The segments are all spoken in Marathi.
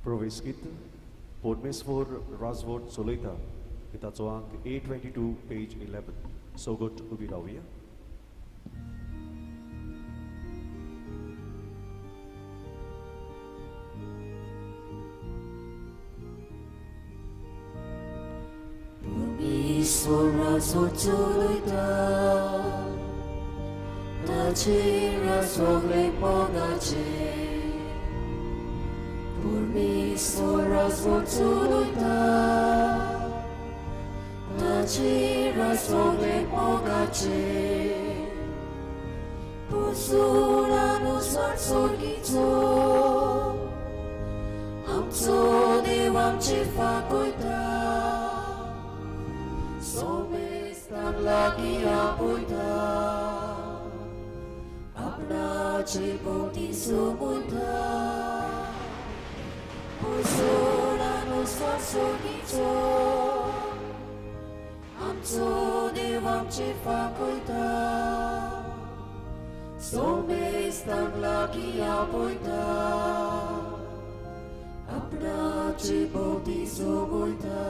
Proviskit, Podmesfor Razvort Solita, Itazoang A22, page 11. So good Ubidawia. Podmesfor Razvort Solita, Tachi Razvort Lepogache. Podmesfor Razvort Solita, Tachi Razvort Lepogache. Pusula nuswar sorgito, Amco dewam cifa koita, Sobestan lagi apuita, Apna ciputi sumuita. Pusula nuswar sorgito, Amco dewam cifa koita, Sobestan lagi apuita, Apna ciputi sumuita.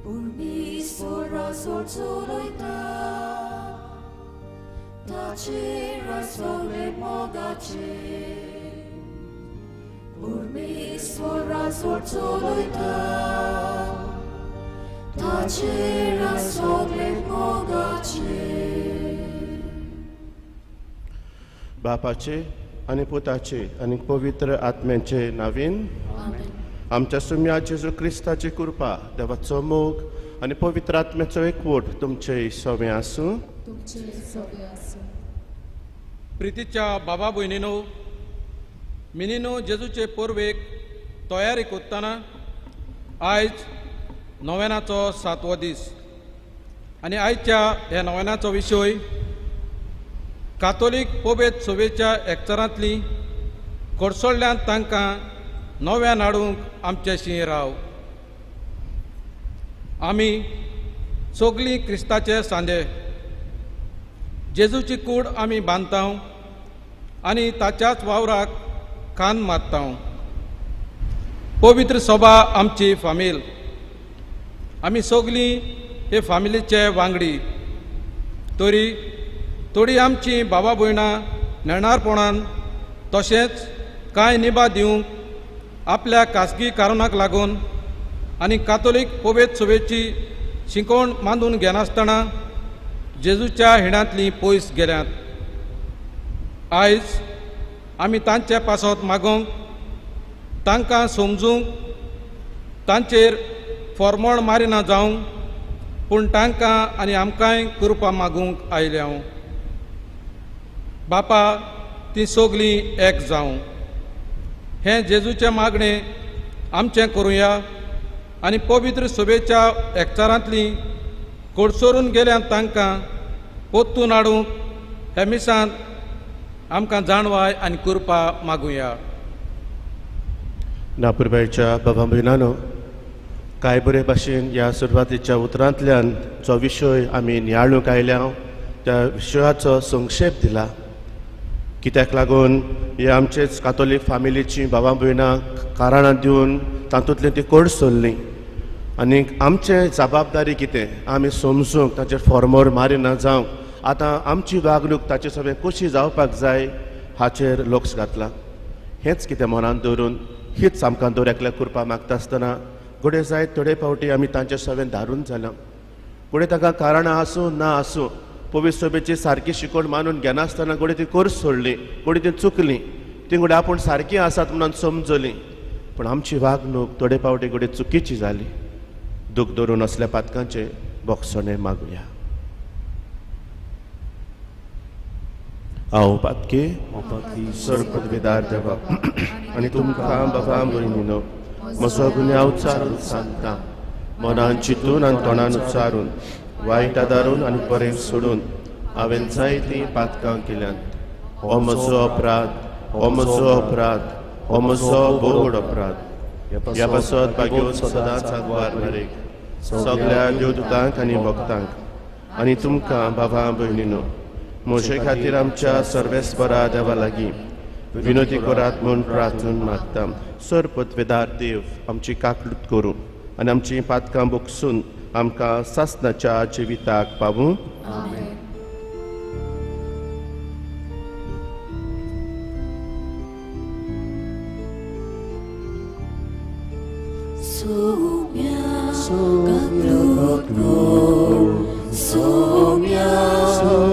Podmesfor Razvort Solita, Tachi Razvort Lepogache. Podmesfor Razvort Solita, Tachi Razvort Lepogache. बापाचे आणि पुताचे आणि पवित्र आत्म्याचे नावीन आमच्या सुम्या जेजू क्रिस्ताची कृपा देवाचो मोग आणि पवित्र आत्म्याचो एकवट तुमचे सवे आसूं. प्रितीच्या बाबा भयणीनो, मिनीनो जेजूचे पोरवेक तयारी करतना आयज नोवेनाचो 7वो दीस आनी आयच्या ह्या नोवेनाचो विशय कातोलीक पोबेत सभेच्या एकचारांतली कोडसोडल्यान तांकां नव्यान हाडूंक आमचेशी राव. आमी सगळीं क्रिस्ताचे सांदे जेजूची कूड आमी बांदतांव आनी ताच्याच वावराक कान मारतांव. पवित्र सभा आमची फामील. आमी सगळीं हे फामिलीचे वांगडी. तरी थोडी आमची बाबा भयणां नेणारपणान तशेंच कांय निभा दिवंक आपल्या खासगी कारणाक लागून आनी कातोलीक पोबेत सभेची शिकोवण मांडून घेनासतना जेजूच्या हिणांतलीं पयस गेल्यात. आयज आमी तांचे पासत मागोवंक, तांकां समजूंक, तांचेर फॉर्मळ मारिना जावंक, पूण तांकां आनी आमकांय कृपा मागूंक आयल्याव. बापा, ती सगळीं एक जावं. हें जेजूचें मागणें आमचें करुया आनी पवित्र सभेच्या एकचारांतलीं कोडसोरून गेल्यान तांकां पोत्तून हाडूंक हे मिसांत आमकां जाणवाय आनी कृपा मागुया. नापुरबायच्या बाबा भयणानो, कांय बरे भाशेन ह्या सुरवातीच्या उतरांतल्यान जो विशय आमी नियाळूंक आयल्या त्या विशयाचो संक्षेप दिला. कित्याक लागून हे आमचेच कातोलीक फामिलीची बाबा भयणां कारणां दिवन तातूंतली ती कोड सोडली आनी आमचें जबाबदारी कितें आमी समजूंक ताचेर फॉर्मर मारिना जावंक आतां आमची वागणूक ताचे सगळें कशी जावपाक जाय हाचेर लक्ष घातलां. हेंच कितें मनांत दवरून हीच आमकां दरेकल्या कृपा मागता आसतना घोडे जायत थोडे फावटी आमी तांचे सवें धारून जाल्या. घोडे ताका कारणां आसूं ना आसूं पवित्र सभेची सारकी शिकोवण मानून घेनासतना घोडे ती कोर्स सोडली, घोडे ती चुकली, ती घोडे आपूण सारकी आसात म्हणून समजली. पूण आमची वागणूक थोडे फावटी घोडे चुकीची जाली. दूख धरून असल्या पातकांचे बोगसणे मागुया. हांव पातकी सर्वपदवीदार देवा आनी तुमकां बाबा भयणीनो म्हजो गुन्यांव उच्चारून सांगता. मनान चिंतून आनी तोंडान उच्चारून वायट आदारून आनी बरें सोडून हांवें जायतीं पातकां केल्यात. हो म्हजो अपराध, हो म्हजो अपराध, हो म्हजो बोड अपराध. ह्या पासत भाग्यो सदांच आगवार मेरेक सगळ्या देवदूतांक आनी भक्तांक आनी तुमकां बाबा भयणीनो म्हजे खातीर आमच्या सर्वेस्परा देवा लागीं विनोदी करात म्हूण प्रार्थून मागता. सर पदवेदार देव आमची काकलूत करूं आनी आमची पातकां बोगसून आमकां सासणाच्या जिविताक पावूं. Amen. Somia kaglur, somia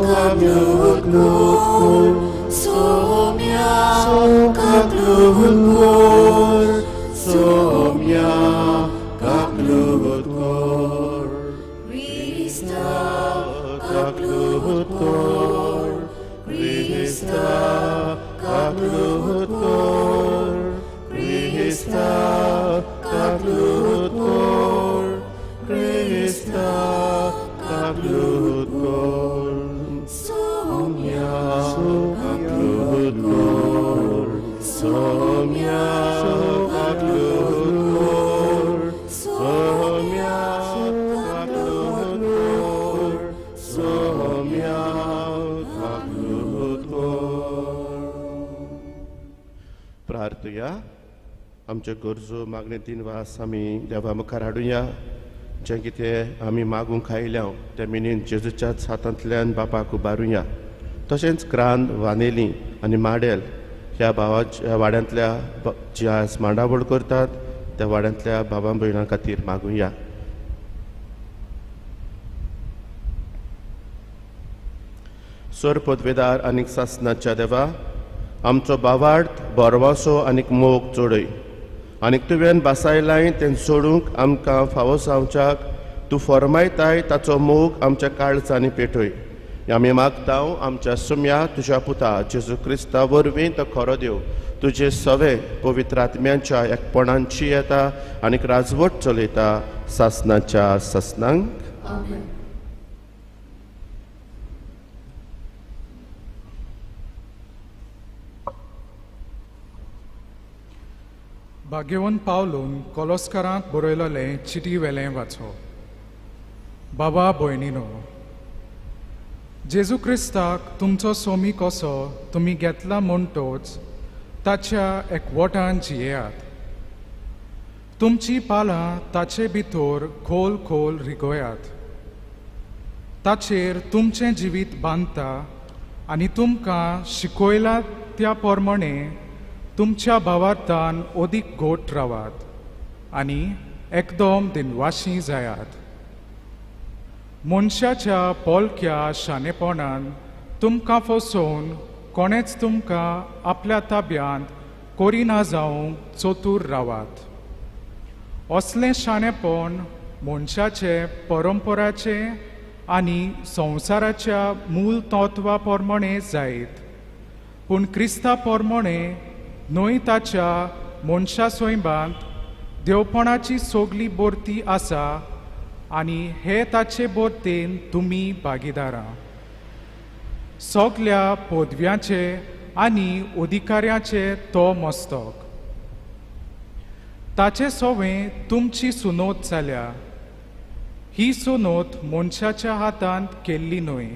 kaglur, somia kaglur, Somia kaglur, Christa kaglur, Christa kaglur, Christa kaglur, Christa kaglur, Somia kaglur, Somia kaglur, Somia kaglur, Somia kaglur. प्रार्थया. आमच्यो गरजो मागणेंतीन वास आमी देवा मुखार हाडुया. जें कितें आमी मागूंक आयल्या तें मिनीन जेजूच्याच हातांतल्यान बापाक उबारुया. तशेंच क्रांत वानेली आनी माडेल ह्या भावाच्या वाड्यांतल्या जी आज मांडावळ करतात त्या वाड्यांतल्या भावां भयणां खातीर मागुया. सर पदवेदार आनीक सासणाच्या देवा आमचो बावार्थ बोरवासो आनीक मोग जोडय आनीक तुवें बासायलाय तें सोडूंक आमकां फावो जावच्याक तूं फॉर्मायताय ताचो मोग आमच्या काळजांनी पेटय. आमी मागतांव आमच्या सुम्या तुज्या पुता जेजू क्रिस्ता वरवीं तो खरो देव तुजे सवे पवित्र आत्म्याच्या एकपणांची येता आनीक राजवट चलयता सासणाच्या सासणांक. Amen. भाग्यवन पावलून कोलोस्कारांक बरयलोलें चिटी वेलें वाचो. बाबा भयणीनो, जेजू क्रिस्ताक तुमचो सोमी कसो तुमी घेतला म्हणटोच ताच्या एकवटान जियेयात. तुमची पालां ताचे भितर खोल खोल रिगोयात. ताचेर तुमचें जिवीत बांदता आनी तुमकां शिकयला त्या प्रमाणे तुमच्या भावार्थान ओदीक गोट रावात आनी एकदम दिनवाशी जायात. मनशाच्या पोलक्या शाणेपणान तुमकां फसोवन कोणेच तुमकां आपल्या ताब्यांत कोरिना जावंक चतूर रावात. असलें शाणेपण मनशाचे परंपराचे आनी संवसाराच्या मूल तत्वा प्रमाणे जायत, पूण क्रिस्ता प्रमाणे न्हय ताच्या मनशा सोयबांत देवपणाची सोगली बोरती आसा आनी हे ताचे बोरतेन तुमी भागीदारां. सगल्या पदव्याचे आनी अधिकाऱ्याचे तो मस्तक. ताचे सोवें तुमची सुनोत जाल्या. ही सुनोत मनशाच्या हातांत केल्ली न्हय,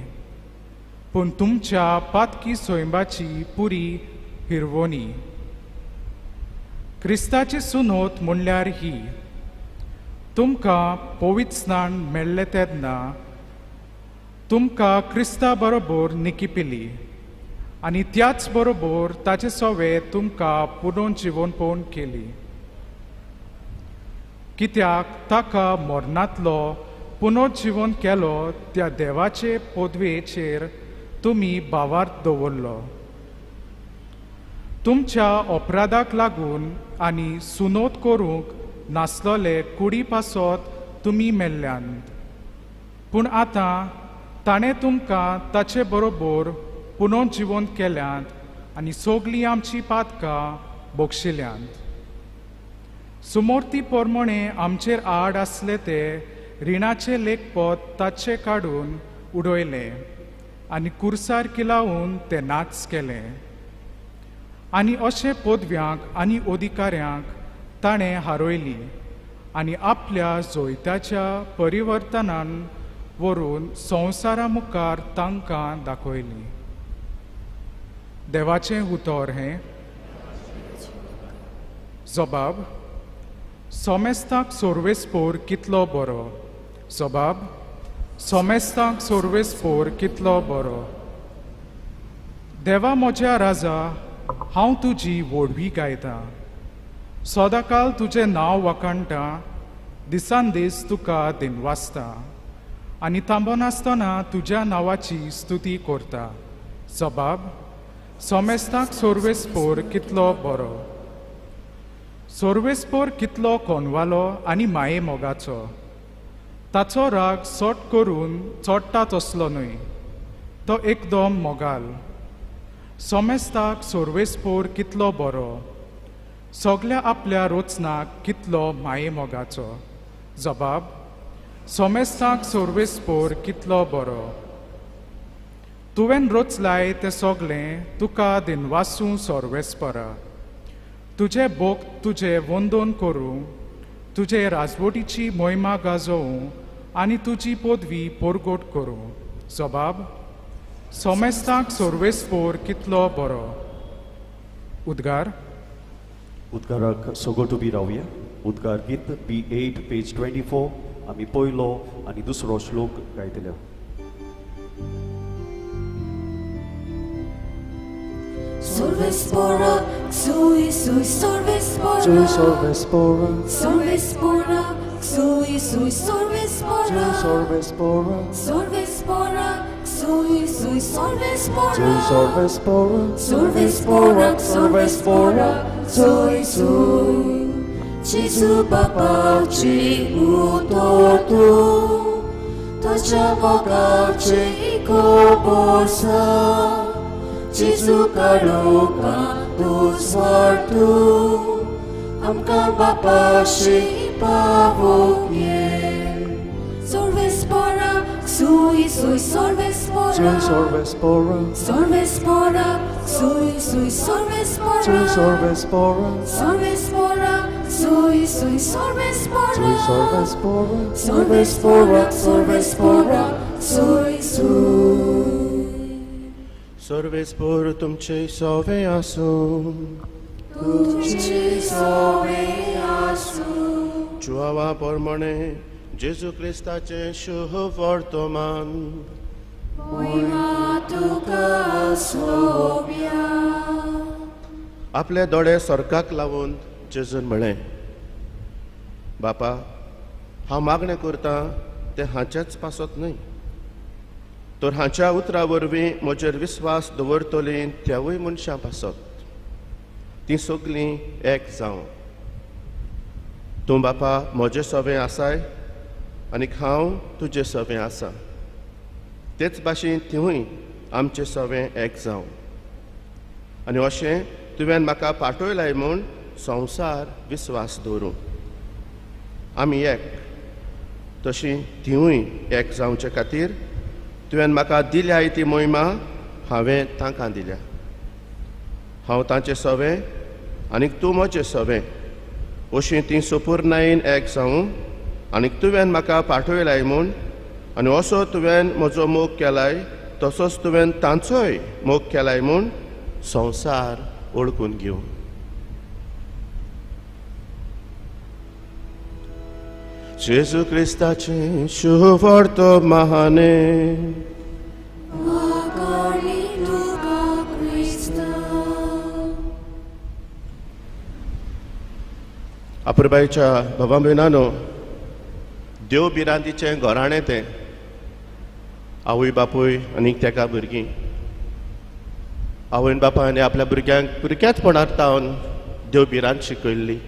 पूण तुमच्या पातकी सोयबाची पुरी हिरवणी. क्रिस्ताची सुनोत म्हणल्यार ही: तुमकां पवित्र स्नान मेळ्ळें तेन्ना तुमकां क्रिस्ता बरोबर निकिपिली आनी त्याच बरोबर ताचे सोवे तुमकां पुनर्जीवनपण केली. कित्याक ताका मरणांतलो पुनर्जीवन केलो त्या देवाचे पदवेचेर तुमी भावार्थ दवरलो. तुमच्या अपराधाक लागून आनी सुनोत करूंक नासलोले कुडी पासत तुमी मेल्ल्यांत, पूण आतां ताणें तुमकां ताचे बरोबर पुनर्जीवन केल्यांत आनी सगलीं आमची पातकां बक्षिल्यांत. सुमोर्ती प्रमाणे आमचेर आड आसले ते रिणाचे लेखपद ताचे काडून उडयले आनी कुर्सार किलावून ते नाच केले. आनी अशे पदव्यांक आनी अधिकाऱ्यांक ताणें हारयली आनी आपल्या जोयत्याच्या परिवर्तनान व्हरून संवसारा मुखार तांकां दाखयली. देवाचें उतर हें जबाब सोमेस्ताक सोर्वेस्पोर कितलो बरो जबाब सोमेस्ताक सोर्वेस्पोर कितलो बरो देवा म्हज्या राजा हांव तुजी व्हडवी गायता सदाकाल तुजें नांव वखणटा दिसान दीस तुका दिनवासता आनी थांबनासतना तुज्या नांवाची स्तुती करता जबाब सोमेस्ताक सोर्वेस्पोर कितलो बरो सोर्वेस्पोर कितलो कोनवालो आनी माये मोगाचो ताचो राग सोट करून चोडटा तसलो न्हय तो एकदम मोगाल सोमेस्ताक सोर्वेस्पोर कितलो बरो सगल्या आपल्या रोचनाक कितलो माये मोगाचो जबाब सोमेस्ताक सोर्वेस्पोर कितलो बरो तुवें रोचलाय तें सोगलें तुका दिनवासूं सोर्वेस्परा तुजे बोग तुजे वंदन करूं तुजे राजवटीची मोहिमा गाजोवं आनी तुजी पदवी पोरगोट करूं जबाब सोमेस्ताक सोर्वेस्पोर कितलो बरो उद्गार उद्गाराक सोगोट उबी रावया उद्गार गीत B8 पेज 24 आमी पयलो आनी दुसरो श्लोक गायतले Sorvespora, sui sui sorvespora, Sorvespora, sorvespora, sui sui sorvespora, Sorvespora, sorvespora, sui sui sorvespora, Sorvespora, sorvespora, sorvespora, sui sui. Gesù Papa ci utoto, tacciamo calce i corsa. Gesù karuka tu swartu amka bapa shi pavokye sorvespora sui sui sorvespora Sorvespora, sorvespora sui sui sorvespora Sorvespora, sorvespora sui sui sorvespora Sorvespora, sorvespora sorvespora sui sui सोर्वेस्पोर तुमचे सोवे आसूं तुझे सोवे आसू जुआवा पोरमोणे जेजू क्रिस्ताचे शुभ वर्तमान मोहिमा तुका सोव्या आपले दोळे स्वर्गाक लावून जेजून म्हळें बापा हांव मागणें करतां तें हाचेच पासत न्हय तर हाच्या उतरा वरवीं म्हजेर विस्वास दवरतलीं त्यावूय मनशां पासत तीं सगलीं एक जावं तूं बापा म्हजें सवें आसाय आनीक हांव तुजें सवें आसा तेच भाशेन तिवूय आमचें सवें एक जावं आनी अशें तुवें म्हाका पाठयलाय म्हूण संवसार विस्वास दवरूं आमी एक तशीं तिवूय एक जावचे खातीर तुवें म्हाका दिल्या ती मोहिमा हांवें तांकां दिल्या हांव तांचें सवें आनीक तूं म्हजें सवें अशीं तीं सुपूर्णायेन एक जावं आनीक तुवें म्हाका पाठयलाय म्हूण आनी असो तुवें म्हजो मोग केलाय तसोच तुवें तांचोय मोग केलाय म्हूण संवसार ओळखून घेवं जेजू क्रिस्ताचें शुभ वर्तमाने वाकाळी तुका क्रिस्त अपुरबाईच्या बाबा भयणानो देव बिरांतीचें घोराणें तें आवय बापूय आनीक तेका भुरगीं आवयन बापायन आपल्या भुरग्यांक भुरग्याचपणांत तावन देव बिरांत शिकयल्ली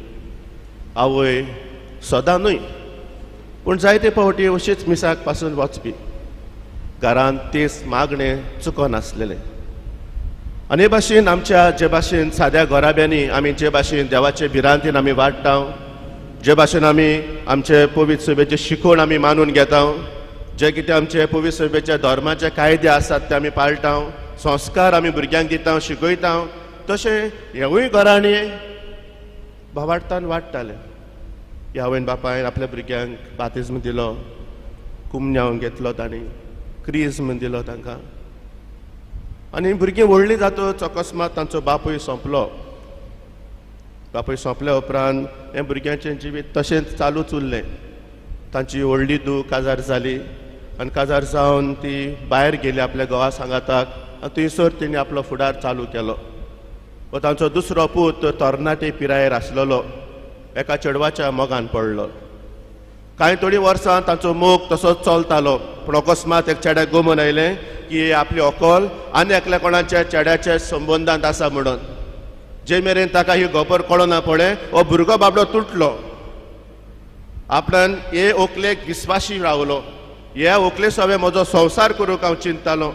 आवय सदां न्हय पूण जायते फावटी अशीच मिसाक पासून वचपी घरांत तेच मागणें चुकोन आसलेलें आनी हे भाशेन आमच्या जे भाशेन साद्या घोराब्यांनी आमी जे भाशेन देवाचे भिरांतीन आमी वाडटा जे भाशेन आमी आमचे पवित्र सभेचे शिकोवण आमी मानून घेता जे कितें आमचे पवित्र सभेचे धर्माचे कायदे आसात ते आमी पाळटा संस्कार आमी भुरग्यांक दिता शिकयता तशें हेवूय घरांनी भावार्थान वाडटाले आवयन बापायन आपल्या भुरग्यांक बातिज्म दिलो कुमन्याव घेतलो तांणी क्रिज्म दिलो तांकां आनी भुरगीं व्हडलीं जातूच अकस्मात तांचो बापूय सोंपलो. बापूय सोंपल्या उपरांत हें भुरग्यांचें जिवीत तशेंच चालूच उरलें. तांची व्हडली धूव काजार जाली आनी काजार जावन ती भायर गेली आपल्या घोवा सांगाताक आनी थंयसर तेणी आपलो फुडार चालू केलो. व तांचो दुसरो पूत तरणाटे पिरायेर आसलेलो एका चेडवाच्या मोगान पडलो. कांय थोडीं वर्सां तांचो मोग तसोच चलतालो, पूण अकस्मात एक चेड्याक गमून आयलें की आपली व्हंकल आनी एकल्या कोणाच्या चेड्याच्या संबंदांत आसा म्हणून. जे मेरेन ताका ही खबर कळना पळय हो भुरगो बाबडो तुटलो. आपणान हे व्हंकलेक विस्वाशी रावलो. ह्या व्हंकले सवे म्हजो संवसार करूंक हांव चिंततालो,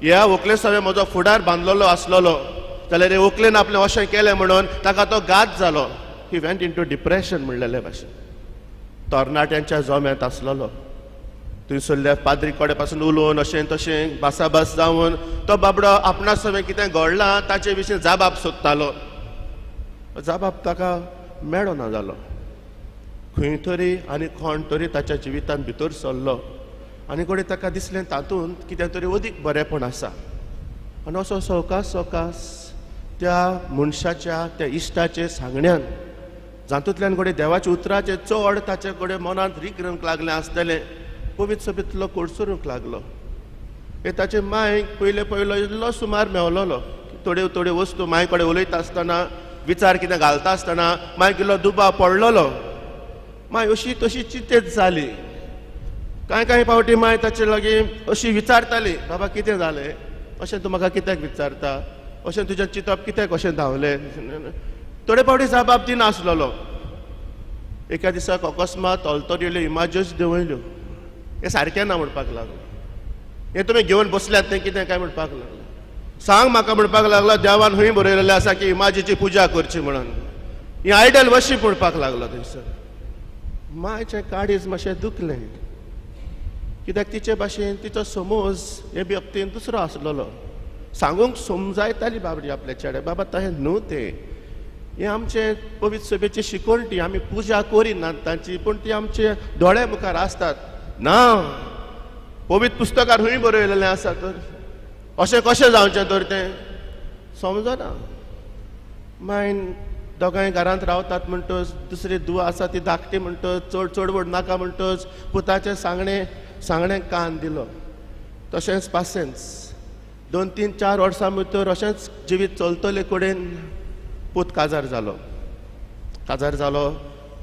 ह्या व्हंकले सवे म्हजो फुडार बांदलेलो आसलेलो, जाल्यार हे व्हंकलेन आपलें अशें केलें म्हणून ताका तो घात जालो. He went into depression म्हणलेले भाशेन. तरणाट्यांच्या जोम्यांत आसलेलो. थंयसरल्या पाद्री कडेन पासून उलोवन अशें तशें भासाभास जावन तो बाबडो आपणा सवें कितें घडलां ताचे विशीं जाबाब सोदतालो. जाबाब ताका मेळना जालो. खंय तरी आनी कोण तरी ताच्या जिवितांत भितर सरलो आनी कोणी ताका दिसलें तातूंत कितें तरी अदीक बरेंपण आसा. आनी असो सवकास त्या मनशाच्या त्या इश्टाचे सांगण्यान जातूंतल्यान कोणी देवाच्या उतराचें चड ताचे कडेन मनांत रिकरूंक लागलें आसतलें पवित्र सभेंतलो कोडसरूंक लागलो. हे ताचे मांयक पयलो इल्लो सुमार मेवलोलो. थोड्यो वस्तू मांय कडेन उलयता आसतना विचार कितें घालता आसतना मांयक इल्लो दुबाव पडलोलो. मांय अशी तशी चिंतेत जाली. कांय फावटी मांय ताचे लागीं अशी विचारताली, बाबा कितें जालें, अशें तूं म्हाका कित्याक विचारता, अशें तुजें चिंतप कित्याक अशें धांवलें. थोडे फावटी जाबाब दिनासलेलो. एका दिसाक अकस्मात ऑल्तर येयल्यो इमाज्योच देंवयल्यो. हें सारकें ना म्हणपाक लागलो. हें तुमी घेवन बसल्यात तें कितें काय म्हणपाक लागलो. सांग म्हाका म्हणपाक लागलो, देवान खंय बरयलेलें आसा की इमाजीची पुजा करची म्हणून. ही आयडल वर्शीप म्हणपाक लागलो थंयसर. मायचें काळीज मातशें दुखलें, कित्याक तिचे भाशेन तिचो समज हे बाबतींत दुसरो आसलेलो. सांगूंक समजायताली बाबडी आपल्या चेड्या, बाबा तहें न्हू तें, हे आमचे पवित्र सभेची शिकवण ती, आमी पुजा करिनात तांची, पूण ती आमचे दोळे मुखार आसतात. ना, पवित्र पुस्तकार खंय बरयलेलें आसा तर अशें कशें जावचें तर तें समजना. मायन दोगांय घरांत रावतात म्हणटच, दुसरी धूव आसा ती धाकटी म्हणटच, चड चडवड नाका म्हणटच पुताचें सांगणें कान दिलो. तशेंच पासेंस 2-3-4 वर्सां भितर अशेंच जिवीत चलतले कडेन पूत काजार जालो.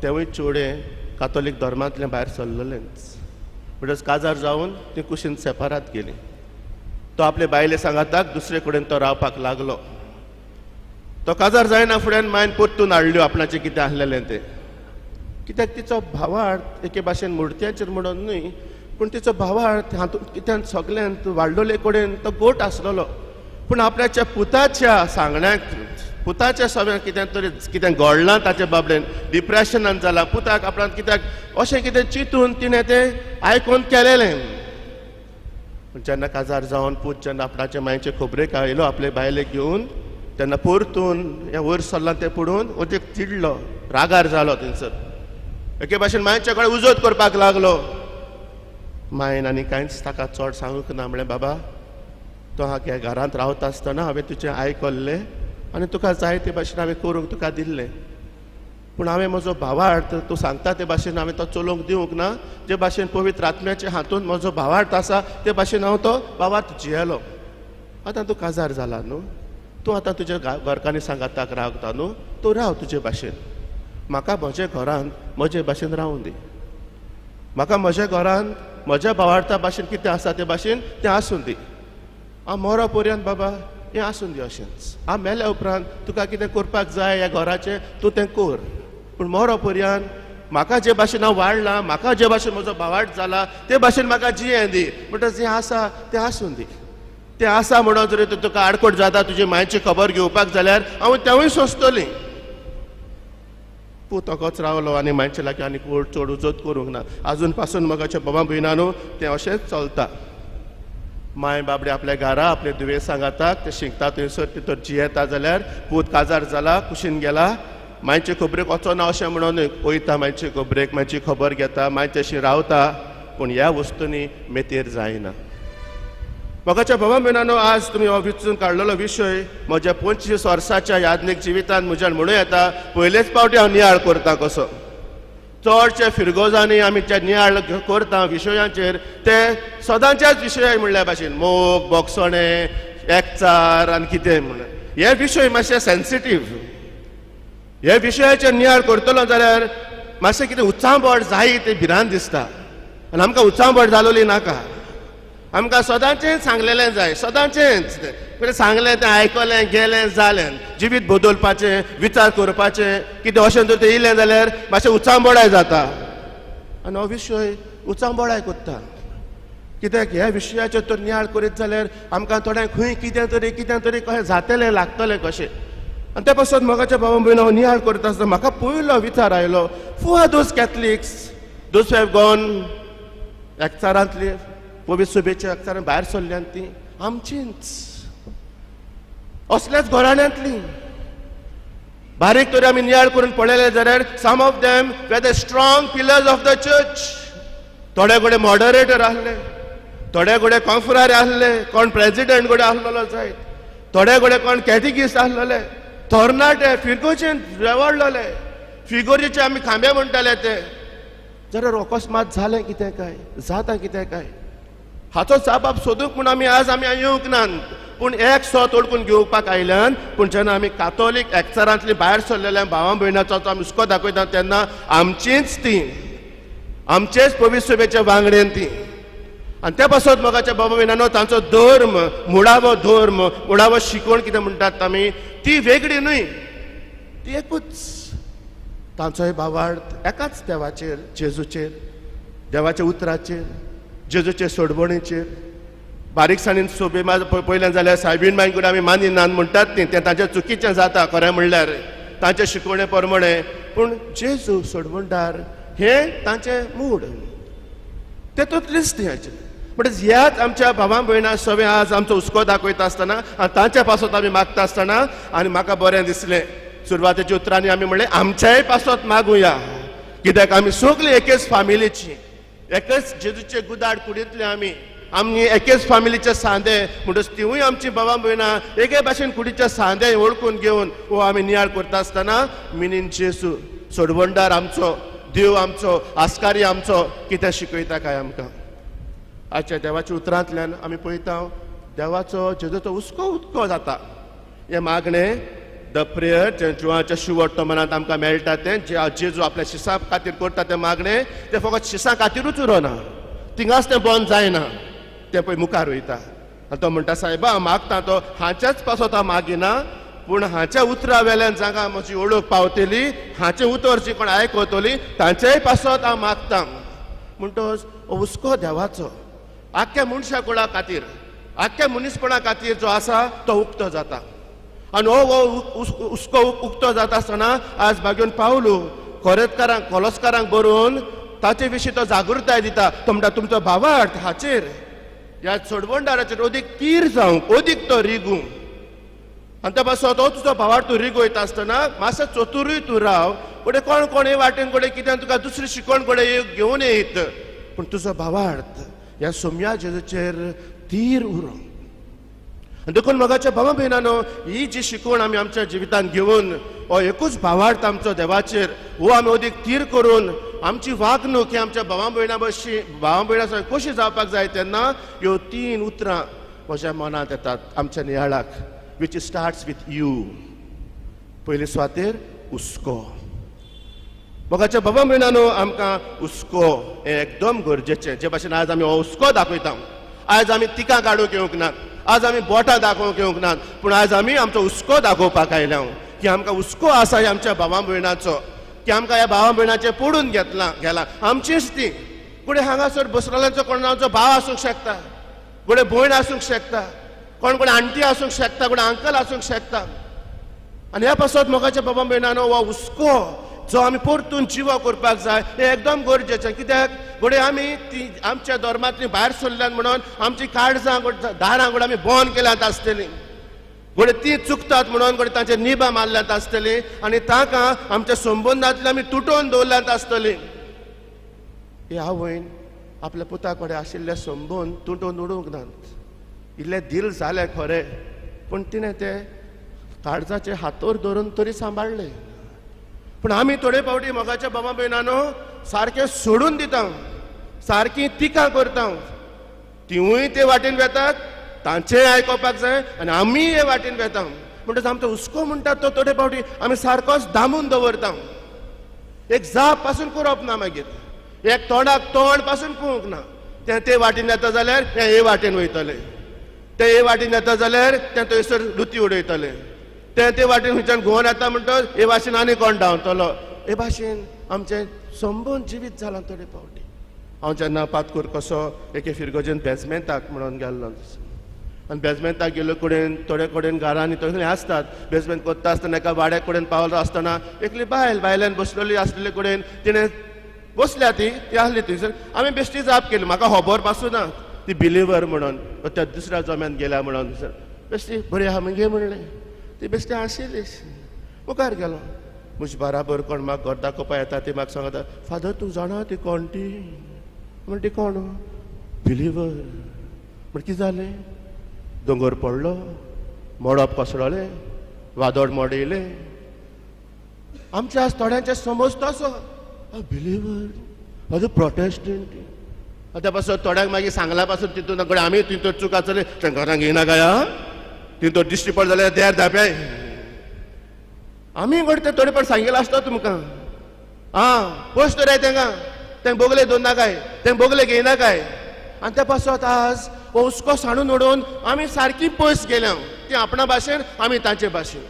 तेवूय चेडे कातोलीक धर्मांतलें भायर सरलेलेंच. म्हणटच काजार जावन ती कुशीन सेपारात गेली. तो आपले बायले सांगाताक दुसरे कडेन तो रावपाक लागलो. तो काजार जायना फुड्यान मायन परतून हाडल्यो आपणाचें कितें आसलेलें तें. कित्याक तिचो भावार्थ एके भाशेन मुर्त्याचेर म्हणून न्हय, पूण तिचो भावार्थ हातूंत कित्यान सगळ्यांत वाडलोले कडेन तो गोट आसलेलो. पूण आपल्याच्या पुताच्या सांगण्याक, पुताच्या सगळ्यांत कितें घडलां ताचे बाबडेन डिप्रेशनान जालां. पुताक आपणान कित्याक अशें कितें चिंतून तिणें तें आयकून केलेलें. पूण जेन्ना काजार जावन पूत जेन्ना आपणाचे मांयचे खबरेक आयलो आपले बायलेक घेवन, तेन्ना परतून हें वयर सरलां तें पळोवन अदीक चिडलो, रागार जालो थंयसर. एके भाशेन मांयचे कडेन उजत करपाक लागलो. मायन आनी कांयच ताका चड सांगूंक ना. म्हळें, बाबा तो ह्या घरांत रावता आसतना हांवें तुजें आयकल्लें आनी तुका जाय ते भाशेन हांवें करूंक तुका दिल्लें. पूण हांवें म्हजो भावार्थ तूं सांगता ते भाशेन हांवें तो चलोवंक दिवंक ना. जे भाशेन पवित्र आत्म्याच्या हातूंत म्हजो भावार्थ आसा ते भाशेन हांव तो भावार्थ जियेलो. आतां तूं काजार जाला न्हू, तूं आतां तुज्या घरकान्नी सांगाताक रावता न्हू, तूं राव तुजे भाशेन. म्हाका म्हज्या घरांत म्हजे भाशेन रावूं दी. म्हाका म्हज्या घरांत म्हज्या भावार्था भाशेन कितें आसा ते भाशेन तें आसूं दी. हांव मरो पर्यंत बाबा हें आसूं दी अशेंच. हांव मेल्या उपरांत तुका कितें करपाक जाय ह्या घराचें तूं तें कर. पूण मरो पर्यंत म्हाका जे भाशेन हांव वाडलां, म्हाका जे भाशेन म्हजो भावार्थ जाला ते भाशेन म्हाका जियें दी. म्हणटच जें आसा तें आसूं दी. तें आसा म्हणून जरी तुका आडकोट जाता तुजी मांयची खबर घेवपाक जाल्यार हांव तेवूय सोंसतलीं. पूत तोच रावलो आनी मांयचे लागीं आनी चड उजत करूंक ना. आजून पासून मगाच्या बाबा भयणानो तें अशेंच चलता. माय बाबडे आपल्या घरा आपले दुवे सांगाताक ते शिंकता थंयसर भितर जियेता जाल्यार पूत काजार जाला, कुशीन गेला, मांयचे खबरेक वचना अशें म्हणून वयता मांयचे खबरेक, मांयची खबर घेता, मांयचेशी रावता. पूण ह्या वस्तूंनी मेतेर जायना. मोगाच्या भावा भयणानो, आज तुम्ही हो विचून काडलेलो विशय म्हज्या 25 वर्साच्या याज्ञीक जिवितांत म्हज्यान म्हणूं येता, पयलेच फावटी हांव नियाळ करता कसो. चडशे फिरगोजांनी आमी जे नियाळ करता विशयांचेर ते सदांच्याच विशय म्हणल्या भाशेन मोग, बोगसणे, एकचार आनी कितें म्हणून हे विशय मातशे सेन्सिटीव. हे विशयाचेर नियाळ करतलो जाल्यार मातशें कितें उचांबड जायी तें भिरांत दिसता. आनी आमकां उचांबड जालोली नाका. आमकां सदांचेंच सांगलेलें जाय, सदांचेंच कितें सांगलें तें आयकलें, गेलें, जालें. जिवीत बदलपाचें, विचार करपाचें, कितें अशें जर तें येयलें जाल्यार मातशें उचांबडाय जाता. आनी हो विशय उचांबडाय कोत्ता. कित्याक ह्या विशयाचेर तर नियाळ करीत जाल्यार आमकां थोड्यांक खंय कितें तरी कशें जातलें लागतलें कशें. आनी त्या पासून मोगाच्या भावा भयणो नियाळ करता आसतना म्हाका पयलो विचार आयलो, who are those Catholics those have gone एकचारांतली पवित्र सभेच्या एकचारान भायर सरल्यांत ती आमचींच असल्याच घराण्यांतली. बारीक तरी आमी नियाळ करून पळयले जाल्यार some of them were the strong pillars of the church. थोडे कडेन मॉडरेटर आहले, थोडे कडेन कॉन्फरर आहले, कोण प्रेजिडेंट कडेन आहलेलो जायत, थोडे कडेन कोण कॅटेकिस्ट आहलेले, थोरणाटे फिगोचें रेवडलेले, फिगोरीचे आमी खांबे म्हणटाले ते. जाल्यार अकस्मात जालें कितें काय, जाता कितें काय, हाचो जाबाब सोदूंक म्हूण आमी येवंक नात. पूण एक सोत ओळखून घेवपाक आयल्यान. पूण जेन्ना आमी कातोलीक एकचारांतली भायर सरलेल्या भावां भयणांचो आमी हुस्को दाखयता तेन्ना आमचींच ती, आमचेच पवित्र सभेच्या वांगड्यान ती. आनी त्या पासून मोगाच्या बाबा भयणांनो तांचो धर्म, मुळावो शिकवण कितें म्हणटात आमी, ती वेगळी न्हय, ती एकूच. तांचोय भावार्थ एकाच देवाचेर, जेजूचेर, देवाच्या उतराचेर, जेजूचे सोडवणेचेर. बारीकसाणीन सोबे पयल्यान जाल्यार सायबीण बायन कडेन आमी मानिनात म्हणटात न्ही, तें ताचें चुकीचें जाता खरें म्हणल्यार तांचे शिकवणे प्रमाणे. पूण जेजू सोडवणदार हें तांचें मूळ, तेतूंतलीच ती हाचें. म्हणटच ह्याच आमच्या भावां भयणां सवे आज आमचो हुस्को दाखयता आसतना आनी तांच्या पासत आमी मागता आसतना. आनी म्हाका बरें दिसलें, सुरवातेच्या उतरांनी आमी म्हणलें आमच्याय पासत मागुया. कित्याक आमी सगळीं एकेच फामिलीची, एकच जेजूचे गुदाड कुडींतले आमी एकेच फामिलीचे सांदे. म्हणटच तिवूय आमची भावां भयणां एके भाशेन कुडीचे सांदे ओळखून घेवन हो आमी नियाळ करता आसतना मिनीन जेजू सोडवणदार आमचो, देव आमचो, आस्कारी आमचो कितें शिकयता काय आमकां. आजच्या देवाच्या उतरांतल्यान आमी पळयता देवाचो जेजूचो हुस्को उदको जाता. हें मागणें द प्रेयर जें जुवाच्या शिववर्तमानांत आमकां मेळटा तें जें जेजू आपल्या शिसां खातीर करता तें मागणें, तें फकत शिसां खातीरूच उरोना, थिंगाच तें बंद जायना, तें पळय मुखार वयता. आनी तो म्हणटा सायबा हांव मागता तो हाच्याच पासत हांव मागिना, पूण हाच्या उतरा वेल्यान जांकां म्हजी ओळख पावतली, हाचें उतर जी कोण आयकतली तांचेय पासत हांव मागता. म्हणटच हुस्को देवाचो आख्या मनशा कुळा खातीर, आख्या मनीसपणा खातीर जो आसा तो उक्तो जाता. आनी हो हुस्को उक्तो जाता आसतना आज भाग्योन पावलो कोरेतकारांक, कोलोसकारांक बरोवन ताचे विशीं तो जागृताय दिता. तो म्हणटा तुमचो भावार्थ हाचेर, ह्या सोडवणदाराचेर अदीक तीर जावंक, अदीक तो रिगूं. आनी त्या पासून तो तुजो भावार्थ तूं रिगोयता आसतना मातसो चतुरूय तूं राव. कोडे कोण हे वाटेन कोडे कितें तुका दुसरी शिकवण कोडे घेवन येत, पूण तुजो भावार्थ ह्या सोम्या जेजूचेर तीर उरो. देखून मोगाच्या भावा भयणांनो ही जी शिकवण आमी आमच्या जिवितांत घेवन हो एकूच भावार्थ आमचो देवाचेर हो आमी अदीक तीर करून आमची वागणूक ही आमच्या भावां भयणां कशी जावपाक जाय तेन्ना ह्यो 3 उतरां म्हज्या मनांत येतात आमच्या नियाळाक, विच स्टार्ट्स विथ यू. पयली सुवातेर हुस्को. मोगाच्या भावा भयणांनो आमकां हुस्को हें एकदम गरजेचें. जे भाशेन आज आमी हो हुस्को दाखयता, आज आमी तिका काडूंक येवंक नात, आज आमी बोटां दाखोवंक येवंक नात, पूण आज आमी आमचो हुस्को दाखोवपाक आयल्या की आमकां हुस्को आसा आमच्या भावां भयणांचो, की आमकां ह्या भावां भयणांचें पडून गेला आमचीच ती. कोणी हांगासर बसलेल्यांचो कोणाचो भाव आसूंक शकता, कोणी भयण आसूंक शकता, कोण आंटी आसूंक शकता, कोण अंकल आसूंक शकता. आनी ह्या पासत मोगाच्या भावां भयणांनो हो हुस्को जो आमी परतून जिवो करपाक जाय हें एकदम गरजेचें. कित्याक घोडे आमी ती आमच्या धर्मांतली भायर सरल्यान म्हणून आमची काळजां दारां घोडे आमी बंद केल्यांत आसतलीं, घोडे ती चुकतात म्हणून घोडे तांचेर निबा मारल्यांत आसतलीं आनी तांकां आमच्या संबंदांतली आमी तुटोवन दवरल्यांत आसतलीं. हे आवयन आपल्या पुता कडेन आशिल्ले संबंद तुटोवन उडोवंक नात. इल्लें दिल जालें खरें, पूण तिणें ते काळजाचे हातोर धरून तरी सांबाळले. पूण आमी थोडे फावटी मोगाच्या बाबा भयणानो सारकें सोडून दिता, सारकी टिका करता. तिवूय ते वाटेन वेतात, तांचेय आयकोपाक जाय आनी आमी हे वाटेन वेता. म्हणटच आमचो हुस्को म्हणटात तो थोडे फावटी आमी सारकोच दामून दवरता. एक जाप पासून करप ना, मागीर एक तोंडाक तोंड पासून पळोवंक ना. ते वाटेन येता जाल्यार हे वाटेन वयतले, ते वाटेन येता जाल्यार ते थंयसर लुती उडयतले, ते वाटेन खंयच्यान घुंवन येता म्हणटच हे भाशेन आनी कोण धांवतलो. हे भाशेन आमचें संपूर्ण जिवीत जालां थोडे फावटी. हांव जेन्ना पातकूर कसो एके फिरगोजेन बेजमेंताक म्हणून गेल्लो, आनी बेजमेंताक गेल्लो कडेन थोडे कडेन घरांनी थंय आसतात. बेजमेंट कोत्ता आसतना एका वाड्या कडेन पावलो आसतना एकली बायल्यान बसलेली आसलेले कडेन तिणें बसल्या ती आहली थंयसर. आमी बेश्टी जाप केली, म्हाका खबर पासूं ना ती बिलिवर म्हणून, त्या दुसऱ्या जम्यान गेल्या म्हणून. थंयसर बेश्टी बरी आहा मगे म्हणलें. ती बेश्टी आशिल्ली. मुखार गेलो. म्हजे बराबर कोण म्हाका घर दाखोवपा येता ती म्हाका सांगता, फादर तूं जाणा ती कोण ती? म्हण ती कोण? बिलिवर. म्हण कितें जालें? दोंगर पडलो, मोडप कोसळ्ळें, वादळ मोडयलें. आमच्या आज थोड्यांचे समज तसो, बिलिवर, प्रोटेस्टंट. त्या पासून थोड्यांक मागीर सांगला पासून तितून आमी तितून चूक आसली ते घरांक येना काय, तितून दिश्टी पड जाल्यार देर धाप्याय. आमी घडते थोडे फावट सांगिल्लो आसता तुमकां, पयस तर तेंका ते बोगले दोन नाकाय, ते बोगले घेयना काय. आनी त्या पासत आज हुस्को साणून उडोवन आमी सारकी पयस गेल्या. ती आपणा भाशेन, आमी तांचे भाशेन.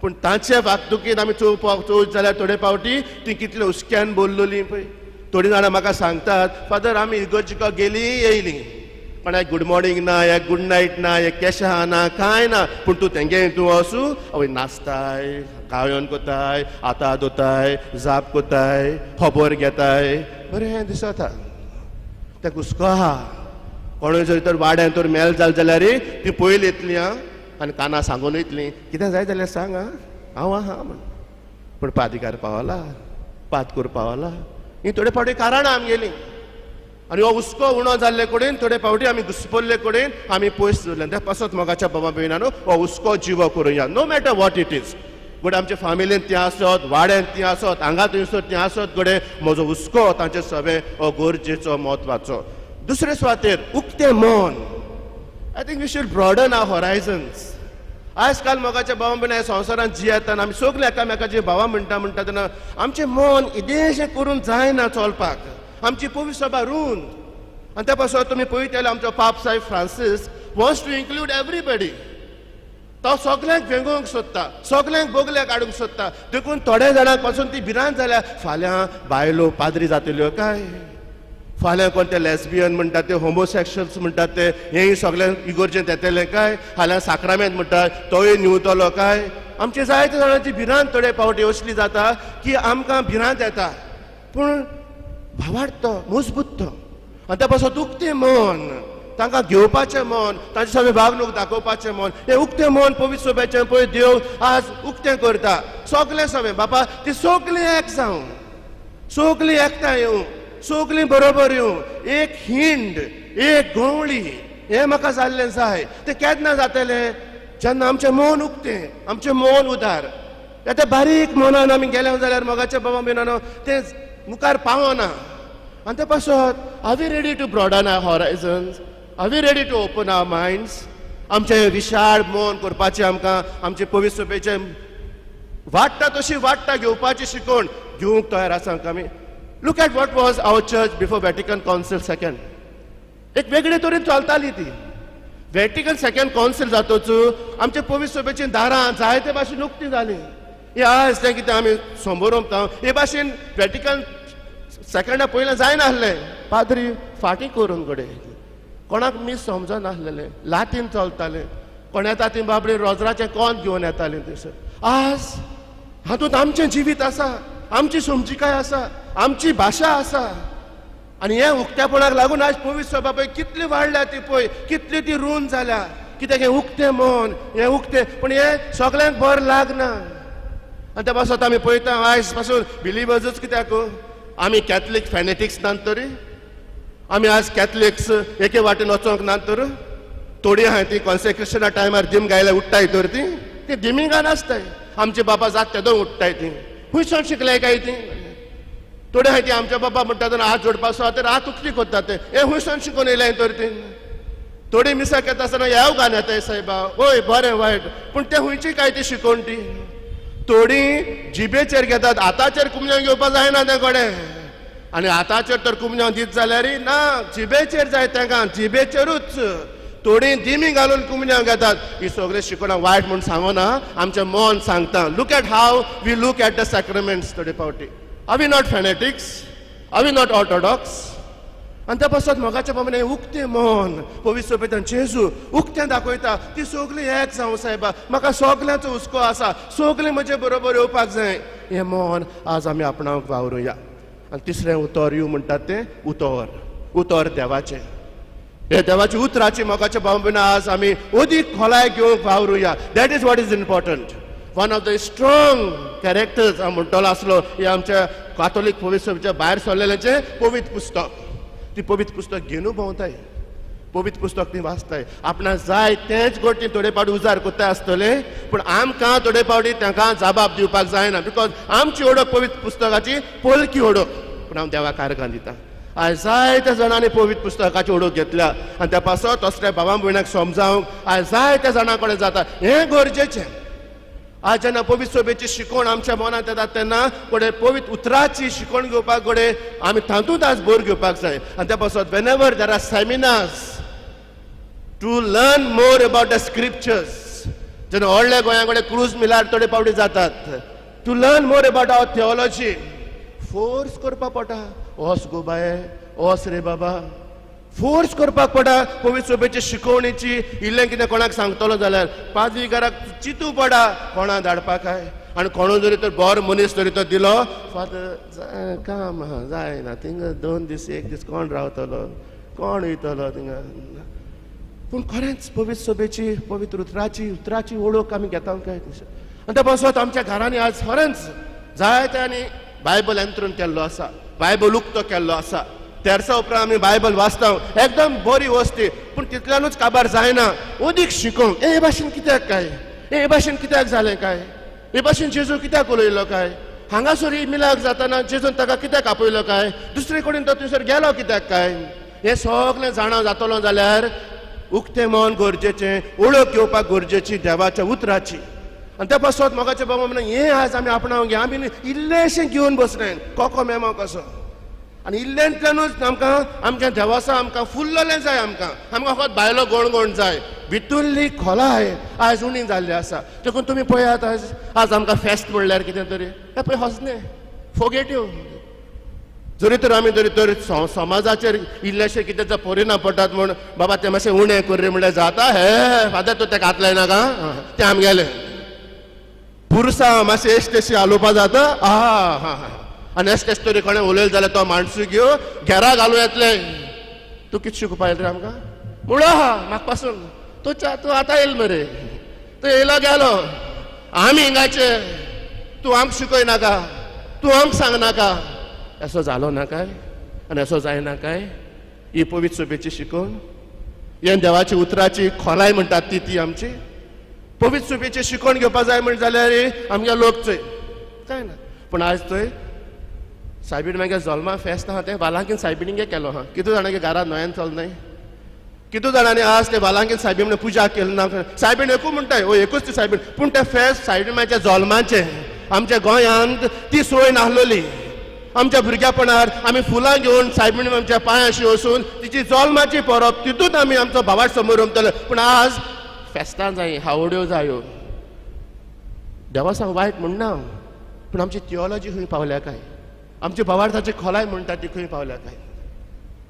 पूण तांचे वागणुकीन आमी चोवच जाल्यार थोडे फावटी ती कितले हुस्क्यान बोललोली पळय. थोडीं जाणां म्हाका सांगतात, फादर आमी इगर्जीको गेली येयली, पण एक गुड मॉर्निंग ना, एक गुड नायट ना, एक केशां ना, कांय ना. पूण तूं तेंगे तूं वचू आवय नाचताय, गायन कोताय, आतां दोताय, जाप कोताय, खबर घेताय, बरें दिसता. तें हुस्को आहा. कोणूय जर तर वाड्यान तर मेल जाल जाल्यार ती पयली येतली आनी काना सांगून वयतली, कितें जाय जाल्यार सांग हांव आहा म्हण. पूण पादिकार पावला, पातकूर पावला, ही थोडे फावटी कारणां आमगेली. आनी हो हुस्को उणो जाल्ले कडेन थोडे फावटी आमी घुस्पल्ले कडेन आमी पयस दवरले. त्या पासत मोगाच्या बाबा भयणानो हो हुस्को जिवो करुया, no matter what it is. घोडे आमच्या फामिलीन ती आसत, वाड्यान ती आसत, हांगा थंयसर ती आसत, घोडे म्हजो हुस्को तांचे सवे हो गरजेचो म्हत्वाचो. दुसरे सुवातेर उक्तें मन. I think we should broaden our horizons. आज काल मोगाच्या भावा भयणां संवसारांत जियेतना आमी सगळे एकामेकाचे भावा म्हणटा तेन्ना आमचें मन इदेशें करून जायना चलपाक. आमची पवित्र सभा रूंद. आनी त्या पासून तुमी पळयत जाल्यार आमचो पाप साहेब Francis wants to include everybody. तो सगळ्यांक वेंगोवंक सोदता, सगळ्यांक बोगले काडूंक सोदता. देखून थोड्या जाणांक पासून ती भिरांत जाल्या, फाल्यां बायलो पाद्री जातल्यो काय, फाल्यां कोण ते लेस्बियन म्हणटात ते होमोसेक्शुअल्स म्हणटात ते हेय सगळ्यांक इगर्जेंत येतले काय, फाल्यां साक्रामेंत म्हणटात तोय निवतलो काय. आमची जायत्या जाणांची भिरांत थोडे फावटी असली जाता की आमकां भिरांत येता. पूण भावार्थ मजबूत आनी त्या पासून उक्तें मन, तांकां घेवपाचें मन, तांचे सगळें वागणूक दाखोवपाचें मन, हें उक्तें मन पवित्र सभेचें पळय देव आज उक्तें करता. सगळें सगळें बाबा ती सगळीं एक जावं, सगळीं एकठांय येवं, सगळीं बरोबर येवं, एक हिंड, एक गवळी, हें म्हाका जाल्लें जाय. तें केन्ना जातलें? जेन्ना आमचें मन उक्तें, आमचें मन उदार. त्या बारीक मनान आमी गेले जाल्यार मोगाच्या बाबा भयणानो तें मुखार पावना. आनी त्या पासत are we ready to broaden our horizons? Are we ready to open our minds? आमचें विशाळ मन करपाचें आमकां आमचे पवित्र सभेचें वाडटा तशी वाडटा घेवपाची शिकवण घेवंक तयार आसा आमी. Look at what was our church before Vatican council second. एक वेगळे तरेन चलताली ती. वॅटिकन सेकंड कावन्सील जातूच आमच्या पवित्र सभेची दारां जायते भाशेन उक्तीं जालीं. हे आज तें कितें आमी समोरून हे भाशेन वॅटिकन सेकंडा पयलें जायना आसलें. पाद्री फाटीं करून घडे कोणाक मीस समजन नासलेलें, लातीन चलतालें. कोण येता ती बाबडी रोजराचें कोंत घेवन येतालीं थंयसर. आज हातूंत आमचें जिवीत आसा, आमची समजिकाय आसा, आमची भाशा आसा. आनी हे उक्तेपणाक लागून आज पवित्र सभा पळय कितली वाडल्या ती पळय, कितली ती रूंद जाल्या. कित्याक हें उक्तें मन, हें उक्तें, पूण हें सगळ्यांक बरें लागना. आनी त्या पासत आमी पळयता आयज पासून बिलिवर्सूच कित्याक आमी कॅथलीक फॅनेटिक्स नात तरी, आमी आज कॅथलिक्स एके वाटेन वचोंक नात तर. थोडी आहाय ती कॉन्सेक्रेशना टायमार दिम गायल्या उठताय तर ती दिमिंगान आसताय आमचे बाबा जात तेदो उठताय ती खुंयसून शिकलाय काय ती थोडे आहाय ती आमच्या बाबा म्हणटा तेन्ना हात जोडपाचो तर हात उक्ती कोत्ता ते हे खुंयसून शिकून येयलाय तर ती थोडी मिसा घेता आसतना ह्याव गान येताय सायबा ओय बरें वायट पूण ते खुंयची काय ती शिकोवन ती थोडी जिबेचेर घेतात आताचेर कुमन्यां घेवपा जायना ते कोडे आनी आताचेर तर कुमन्यां दीत जाल्यार ना जिबेचेर जाय तांकां जिबेचेरूच थोडी दिमी घालून कुमन्यां घेतात ही सगळें शिकोवणां वायट म्हूण सांगोना आमचें मन सांगता look at how we look at the sacraments थोडे फावटी are we not fanatics are we not orthodox आनी त्या पासत मोगाच्या प्रमाणे उक्तें मन पवित्र सभेंत जेजू उक्तें दाखयता ती सगळीं एक जावं सायबा म्हाका सगळ्यांचो हुस्को आसा सगळीं म्हजे बरोबर येवपाक जाय हें मन आज आमी आपणावंक वावरुया आनी तिसरें उतर यू म्हणटात तें उतर देवाचें हे देवाची उतराची मोगाच्या भावना आज आमी अदीक खोलाय घेवंक वावरुया that is what is important one of the strong characters हांव म्हणटलो आसलो हे आमच्या काथोलीक पवित्र सभेच्या भायर सरलेलेंचें पवित्र पुस्तक ती पवित्र पुस्तक घेवन भोंवताय पवित्र पुस्तक ती वाचताय आपणाक जाय तेंच गोश्टी थोडे फावटी उजार कोत्ताय आसतले पूण आमकां थोडे फावटी तांकां जबाब दिवपाक जायना बिकॉज आमची ओळख पवित्र पुस्तकाची पोलकी ओळख पूण हांव देवाक आर्गां दितां आयज जायत्या जाणांनी पवित्र पुस्तकाची ओळख घेतल्या आनी त्या पासत तसल्या भावां भयणाक समजावंक आयज जायत्या जाणां कडेन जाता हें गरजेचें आज जेन्ना पवित्र सभेची शिकवण आमच्या मनांत येता तेन्ना कोडे पवित्र उतराची शिकवण घेवपाक कोडे आमी तातूंत आज भर घेवपाक जाय आनी त्या पासत whenever there are seminars to learn more about the scriptures जेन्ना व्हडल्या गोंया कडेन क्रूज मिलार थोडे फावटी जातात to learn more about our theology force करपाक पडटा वच गो बाये वच रे बाबा फोर्स करपाक पडटा पवित्र सभेची शिकवणीची इल्लें कितें कोणाक सांगतलो जाल्यार पाद्रीकाराक चिंतू पडा कोणा धाडपाक काय आनी कोणू जरी तर बरो मनीस जरी तो दिलो फादर काम जायना थिंगा 2 दीस 1 दीस कोण रावतलो कोण वयतलो थिंगा पूण खरेंच पवित्र सभेची पवित्र उतराची ओळख आमी घेता काय आनी त्या पासत आमच्या घरांनी आज खरेंच जायत्यांनी बायबल एंत्रून केल्लो आसा बायबल उक्तो केल्लो आसा तेरसा उपरांत आमी बायबल वाचता एकदम बरी वस्ती पूण तितल्यानूच काबार जायना अदीक शिकोवंक हे भाशेन कित्याक काय हे भाशेन कित्याक जालें काय हे भाशेन जेजू कित्याक उलयलो काय हांगासर मिलाक जाताना जेजून ताका कित्याक आपयलो काय दुसरे कडेन तो थंयसर गेलो कित्याक काय हे सगळें जाणा जातलो जाल्यार उक्तें मन गरजेचें ओळख घेवपाक गरजेची देवाच्या उतराची आनी त्या पासत मोगाच्या बाबा म्हणून हें आज आमी आपणावंक घे आमी इल्लेशें घेवन बसलें कोको मेमो कसो आनी इल्ल्यातल्यानूच आमकां आमच्या देवासा आमकां फुल्ललें जाय आमकां फकत भायलो गोण जाय भितरली खोलाय आयज उणी जाल्ली आसा देखून तुमी पळयात आज आमकां फेस्त म्हणल्यार कितें तरी हें पळय हसणें फोगेट्यो जरी तर आमी जरी तर समाजाचेर इल्लेशें कितें जर परिणाम पडटात म्हूण बाबा तें मातशें उणें कर रे म्हणल्यार जाता हे फादर तूं तेका हात लायनाका तें आमगेलें पुरसा मातशें एशटेशी हालोवपा जाता आनी एशटेश तरी कोणें उलयलें जाल्यार तो माणसू घेव घेरा घालूं येतले तूं कितें शिकोवपा येल रे आमकां म्हणो आहा म्हाका पासून तूं आतां येयलो मरे तूं येयलो गेलो आमी हिंगाचे तूं आमकां शिकयनाका तूं आमकां सांगनाका असो जालो ना काय आनी असो जायना काय ही पवित्र सभेची शिकवण हें देवाची उतराची खोलाय म्हणटात ती आमची पवित्र सभेची शिकवण घेवपा जाय म्हण जाल्यार आमगे लोक चोय काय ना पूण आज थंय सायबीण मागीर जल्मा फेस्त आहा तें बालांकीन सायबिणींगे केलो आहा कितू जाणांगे घरांत न्हंयेन चल न्हय कितू जाणांनी आज ते बालांकीन सायबीण पुजा केली ना सायबीण एकू म्हणटाय ओ एकूच ती सायबीण पूण तें फेस्त सायबिणाच्या जल्माचें आमच्या गोंयांत ती सोय नाहलोली आमच्या भुरग्यापणार आमी फुलां घेवन सायबीण आमच्या पांयाशी वचून तिची जल्माची परब तितूंत आमी आमचो भावाट समोर रमतले पूण आज फेस्तां जाय हावड्यो जायो देवा सांग वायट म्हणना पूण आमची थिओलॉजी खंय पावल्या काय आमची भावार्थाची खोलाय म्हणटा ती खंय पावल्या काय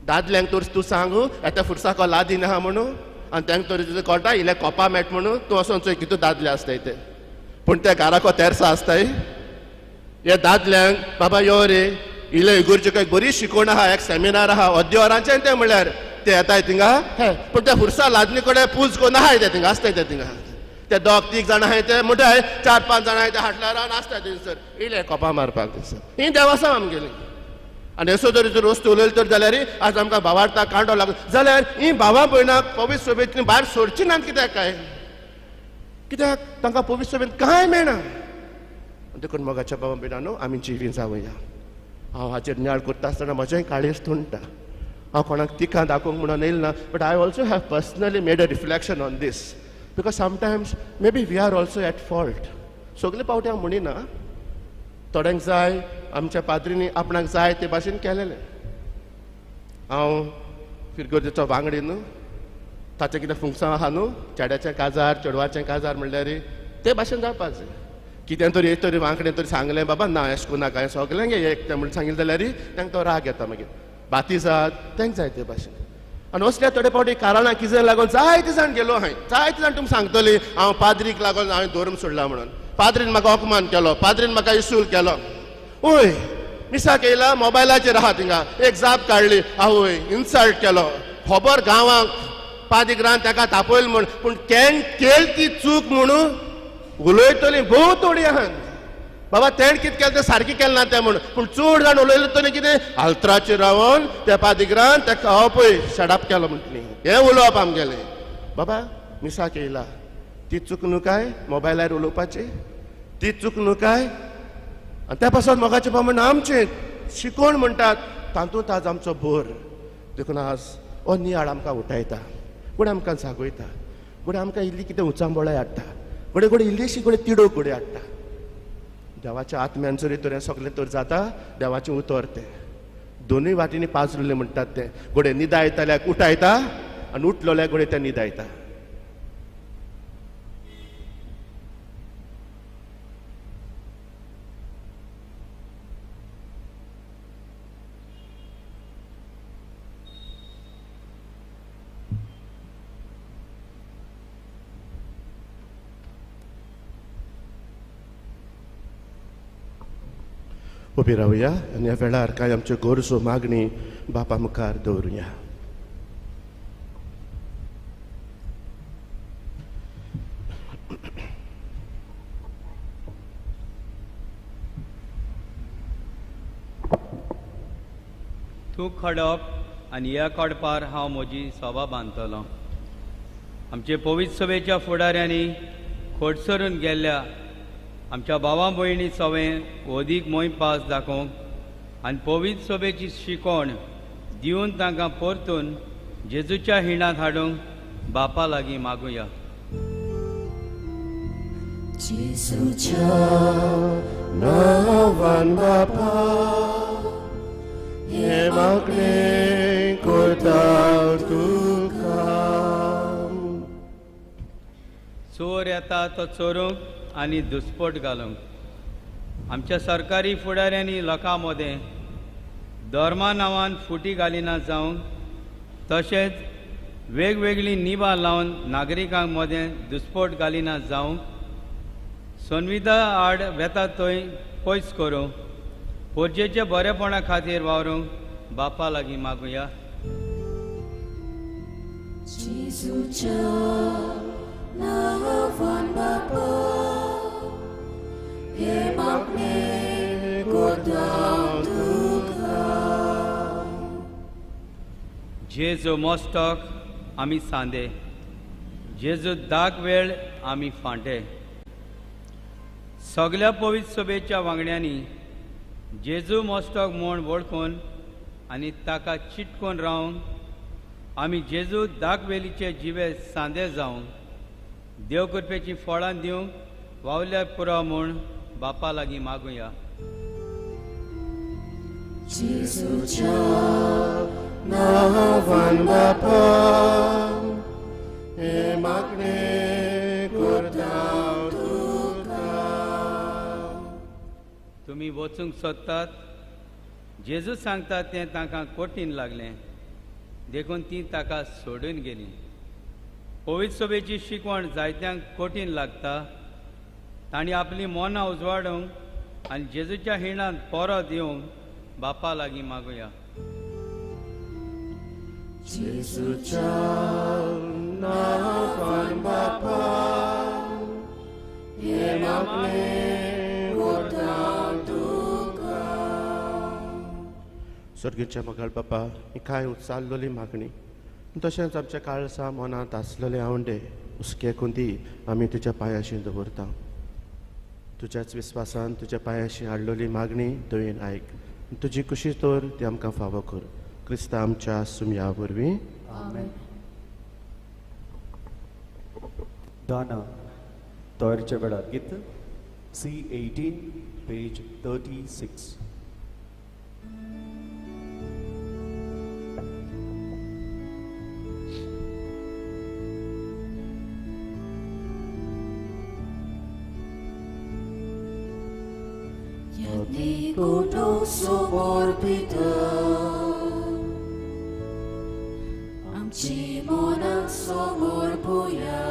दादल्यांक तर तूं सांगू येत्या फुरसाको लादी ना म्हणून आनी तांकां तर तुजें कळटा इल्ले कोपा मेट म्हणून तूं वचोन चोय कितू दादले आसताय ते पूण त्या घराको तेरसा आसताय हे दादल्यांक बाबा यो रे इल्ले इगोर्जेक एक बरी शिकवण आहा एक सेमिनार आहा अद्देवरांचें तें म्हणल्यार ते येताय थिंगा हे पूण त्या फुरसा लादनी कडेन पूज कोन्न आहाय ते थिंगा आसताय ते थिंगा ते 2-3 जाणां आहाय ते म्हणटाय 4-5 जाणां आहाय ते हाटल्यार आसताय थंयसर इल्ले कोपा मारपाक थंयसर ही देवासां आमगेली आनी असो तरेचो वस्तू उलयलो तर जाल्यार आज आमकां भावार्था कांडो लागलो जाल्यार ही भावां भयणांक पवित्र सभेंतली भायर सोडची नात कित्याक काय कित्याक तांकां पवित्र सभेंत कांय मेळना देखून मोगाच्या भावां भयणांनो आमी जिवी जावया हांव हाचेर नियाळ करता आसतना म्हजेंय काळीज तुणटा हांव कोणाक तिका दाखोवंक म्हणून येयलो ना but I also have personally made a reflection on this because sometimes maybe we are also at fault सगळे पावटी हांव म्हणिना थोड्यांक जाय आमच्या पाद्रींनी आपणाक जाय ते भाशेन केलेलें हांव फिरगोर्देचो वांगडी न्हू ताचें कितें फुंकसां आहा न्हू चेड्याचें काजार चेडवाचें काजार म्हणल्यार ते भाशेन जावपाक जाय कितें तरी एक तरी वांकडें तरी सांगलें बाबा ना अशें करून नाका हें सगळें एक तें म्हणून सांगिल्लें जाल्यार तांकां तो राग येता मागीर बाती जात तांकां जाय ते भाशेन आनी असल्या थोडे फावटी कारणां कितें लागून जायते जाण गेलो हांवें जायते जाण तुमकां सांगतली हांव पाद्रीक लागून हांवें धर्म सोडला म्हणून पाद्रीन म्हाका अपमान केलो पाद्रीन म्हाका इसूल केलो ओय मिसाक येयला मोबायलाचेर आहा थिंगा एक जाप काडली आवय इन्सल्ट केलो खबर गांवांक पाद्रीकरान ताका तापयलो म्हूण पूण केली ती चूक म्हणून उलयतलीं भोव थोडीं आहात बाबा तेण कितें केलें तें सारकें केलें ना तें म्हणून पूण चड जाण उलयले तरी कितें आल्तराचेर रावन त्या पाद्रीकरान ताका पळय शडाप केलो म्हणटली हें उलोवप आमगेलें बाबा मिसाक येयला ती चूक न्हू काय मोबायलार उलोवपाची ती चूक न्हू काय आनी त्या पासून मोगाचें प्रमाण आमचें शिकोवण म्हणटात तातूंत आज आमचो भर देखून आज हो नियाळ आमकां उठयता कोण आमकां जागयता कोण आमकां इल्ली कितें उचांबोळे हाडटा घोडे घोडे इल्लीशी घोडे तिडो घोडे हाडटा देवाच्या आत्म्यान जरी तर हें सगळें तर जाता देवाचें उतर तें दोनूय वाटेनी पाजरले म्हणटात ते घोडे न्हिदायताल्याक उठायता आनी उठलोल्याक घोडे ते न्हिदायता उबी रावया आनी ह्या वेळार कांय आमच्यो गोरजो मागणी बापा मुखार दवरुया तूं खडप आनी ह्या कडपार हांव म्हजी सभा बांदतलों आमचे पवित्र सभेच्या फुडाऱ्यांनी खोडसरून गेल्ल्या आमच्या भावां भयणी सवें अदीक मोहीम पास दाखोवंक आनी पवित्र सभेची शिकवण दिवन तांकां परतून जेजूच्या हिणांत हाडूंक बापा लागीं मागुया जेजूच्या नांवान बापा हे मागणें करता तुका चोर येता तो चोरूंक आनी दुस्पट घालूंक आमच्या सरकारी फुडाऱ्यांनी लोकां मदें धर्मा नांवान फुटी घालिना जावंक तशेंच वेगवेगळीं निबां लावन नागरिकांक मदें दुस्पट घालिना जावंक संविधा आड वेता थंय पयस करूंक पोरजेच्या बरेपणा खातीर वावरूंक बापा लागीं मागुया जेजूच्या नांवान बापा हे मागणें करता तुका जेजू मस्तक आमी सांदे जेजू दाग वेळ आमी फांटे सगळ्या पवित्र सभेच्या वांगड्यांनी जेजू मस्तक म्हूण वळखून आनी ताका चिटकून रावंक आमी जेजू दागवेलीचे जिवे सांदे जावंक देव कृपेची फळां दिवंक वावल्या पुरो म्हूण बापा लागीं मागुया जेजूच्या नांवान बापा हे मागणें करता तुका तुमी वचूंक सोदतात जेजू सांगता तें तांकां कठीण लागलें देखून ती ताका सोडून गेली पवित्र सभेची शिकवण जायत्यांक कठीण लागता तांणी आपली मनां उजवाडूंक आनी जेजूच्या हिणांत पोरो दिवंक बापा लागीं मागुया जेजूच्या नांवान बापा हे मागणें करता तुका सर्गीच्या मोगाळ बापा ही कांय उचाललेली मागणी तशेंच आमच्या काळसा मनांत आसलेले आवंडे हुस्केकून दी आमी तुज्या पांयाशी दवरता तुज्याच विस्वासान तुज्या पांयाशी हाडलेली मागणी तुवें आयक तुजी खुशी तर ती आमकां फावो कर क्रिस्ता आमच्या सुमया वरवीं दाना तयारीच्या वेळार गीत C18 page 36. Nikuto sumor pita Amci monang sumor puya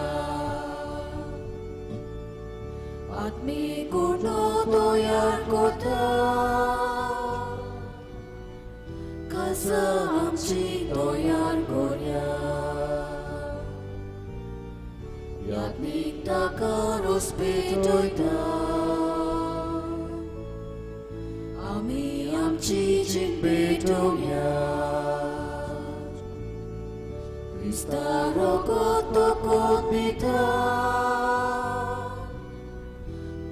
Atmi kuno doyar kota Kasa amci doyar konya Yatnik takarus pitoita Ami amci cipitonya Krista rokot tokot pita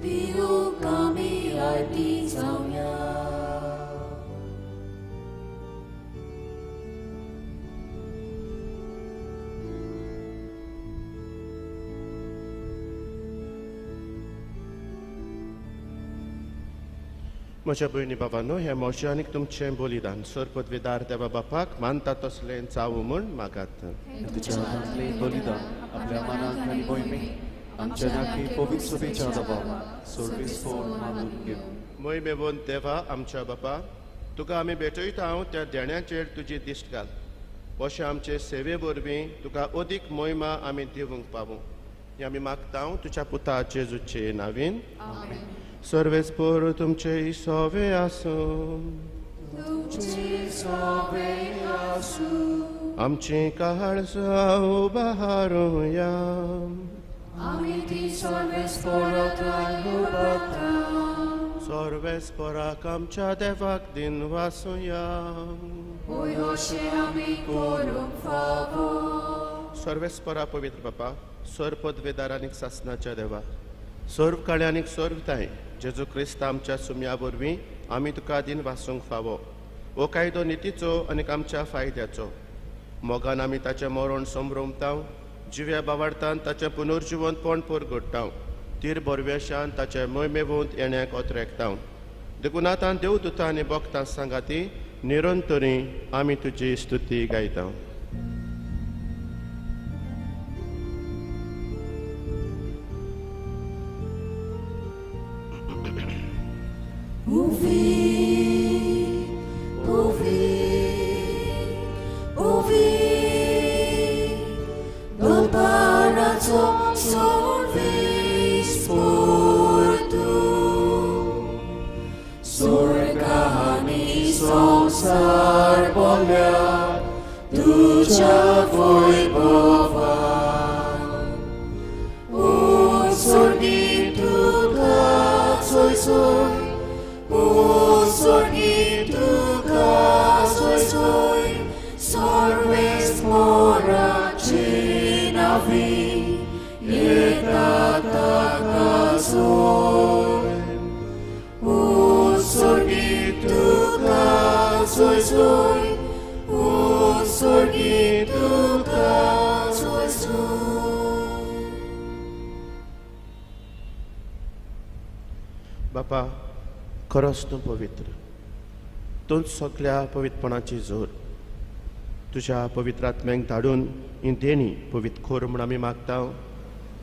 Piu kami arti saunya म्हज्या भयणी बाबांनो हे मोर्चानीक तुमचें बलिदान सरपदवीदार देवा बापाक मानता तसलें जावं म्हूण मागात तुझ्या हातांतले बलिदान आपल्या मनाक आनी मोहिमेक आमच्या नाकी पवित्र सभेच्या दबाव सर्वेस्पर मानून घेऊ मोहिमेवंत देवा आमच्या बापा तुका आमी भेटयता त्या देण्याचेर तुजी दिश्ट घाल अशें आमचे सेवे वरवीं तुका अदीक मोहिमा आमी दिवंक पावूं हें आमी मागता तुज्या पुता जेजूचे नांवेन सर्वेस्पर तुमचे सोवे आसूं आमची काळजां उबारूया Ami ti सर्वेस्पराक उबारता सर्वेस्पराक आमच्या देवाक दिन वासुया Oi hoxe ami corum favor सर्वेस्परा पवित्र बापा सरपदवेदारानीक सासनाच्या देवा सर्व काळ्यानीक सर्वताय जेजू क्रिस्त आमच्या सुमया वरवीं आमी तुका दिन वासूंक फावो हो कायदो नितीचो आनी आमच्या फायद्याचो मोगान आमी ताचें मरण संभ्रमता जिव्या बावार्थान ताचें पुनर्जिवंतपण परगट्टा तीर बोरवेशान ताचे मोहिमेवंत येण्याक ओतरेकता देखून देवदूतां आनी भक्तां सांगाती निरंतरी आमी तुजी स्तुती गायता बापा खरोच तूं पवित्र तूंच सगळ्या पवित्रपणाची जोर तुज्या पवित्र आत्म्यांक धाडून ही देणी पवित्र खोर म्हूण आमी मागता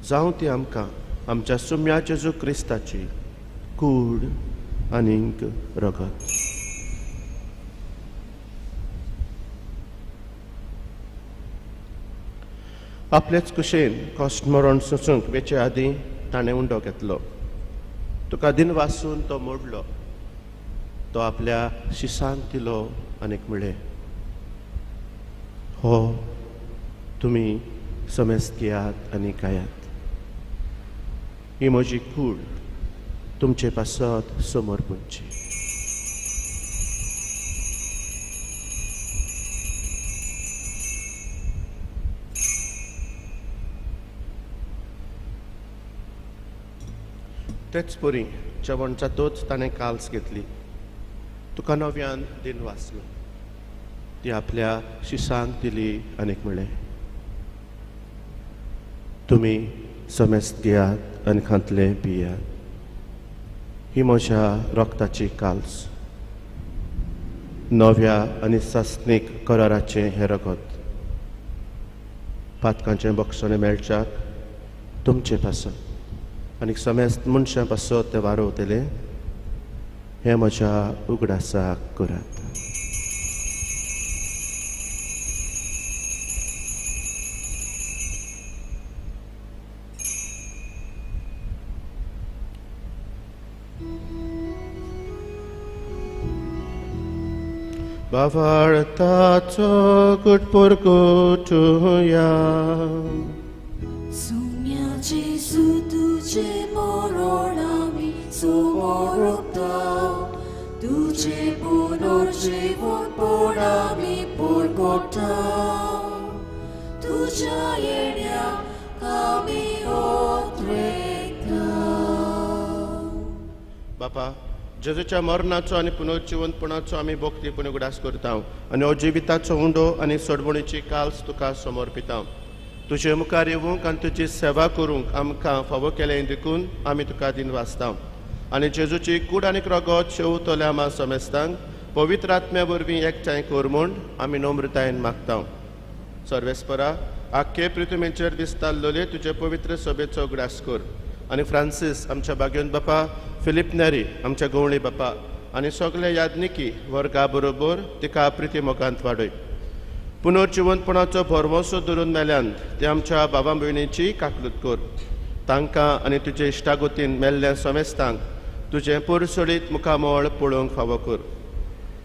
जावं ती आमकां आमच्या सुम्या जेजू क्रिस्ताची कूड आनीक रगत आपलेच कुशेन कश्ट मरण सोसूंक वेचे आदीं ताणें उंडो घेतलो तुका दिन वाचून तो मोडलो तो आपल्या शिसांक दिलो आनीक म्हणलें हो तुमी समेस्त घेयात आनी खायात ही म्हजी कूड तुमचे पासत समोर पुंची तेच पुरी जेवणच्यातूच ताणें काल्स घेतली. तुका नव्यान दिन वाचलो. ती आपल्या शिशांक दिली आनीक म्हणलें, तुमी समेस्त घेयात आनी खांतले पियात. ही म्हज्या रोगताची काल्स, नव्या आनी सासनीक कराराचें हें रगत. पातकांचें बक्षणें मेळच्याक तुमचें पासत आनी समेस्त मनशां पासत तें वारोवतलें. हें म्हज्या उगडासाक करात. Bavartaco good porcutuya. Sumia Jesu tuje moronami sumorokta. Tuje punorjivon porami porkota. Tuja yenya kami otrekta. बापा, जेजूच्या मरणाचो आनी पुनर्जिवंतपणाचो आमी भोक्तीपणी उगडास करता आनी हो जिविताचो उंडो आनी सोडवणीची काल्स तुका समर्पिता. तुजे मुखार येवंक आनी तुजी सेवा करूंक आमकां फावो केलें देखून आमी तुका दिन वाचता. आनी जेजूची कूड आनी रगत शेवतल्या आमा समेस्तांक पवित्र आत्म्या वरवीं एकठांय कर म्हूण आमी नम्रतायेन मागता. सर्वेस्परा, आख्खे पृथ्वीचेर विस्तारलोले तुजे पवित्र सभेचो उगडास कर. आनी फ्रांसीस आमच्या बागेंत बापा, फिलिप नेरी आमच्या गवळी बापा आनी सगळे यादनिकी वर्गा बरोबर तिका प्रिती मोगांत वाडय. पुनर्जिवंतपणाचो भरवंसो धरून मेल्यांत ते आमच्या भावा भयणीची काकलूत कर. तांकां आनी तुजे इश्टागोतीन मेल्ल्या समेस्तांक तुजें परसळीत मुखामळ पळोवंक फावो कर.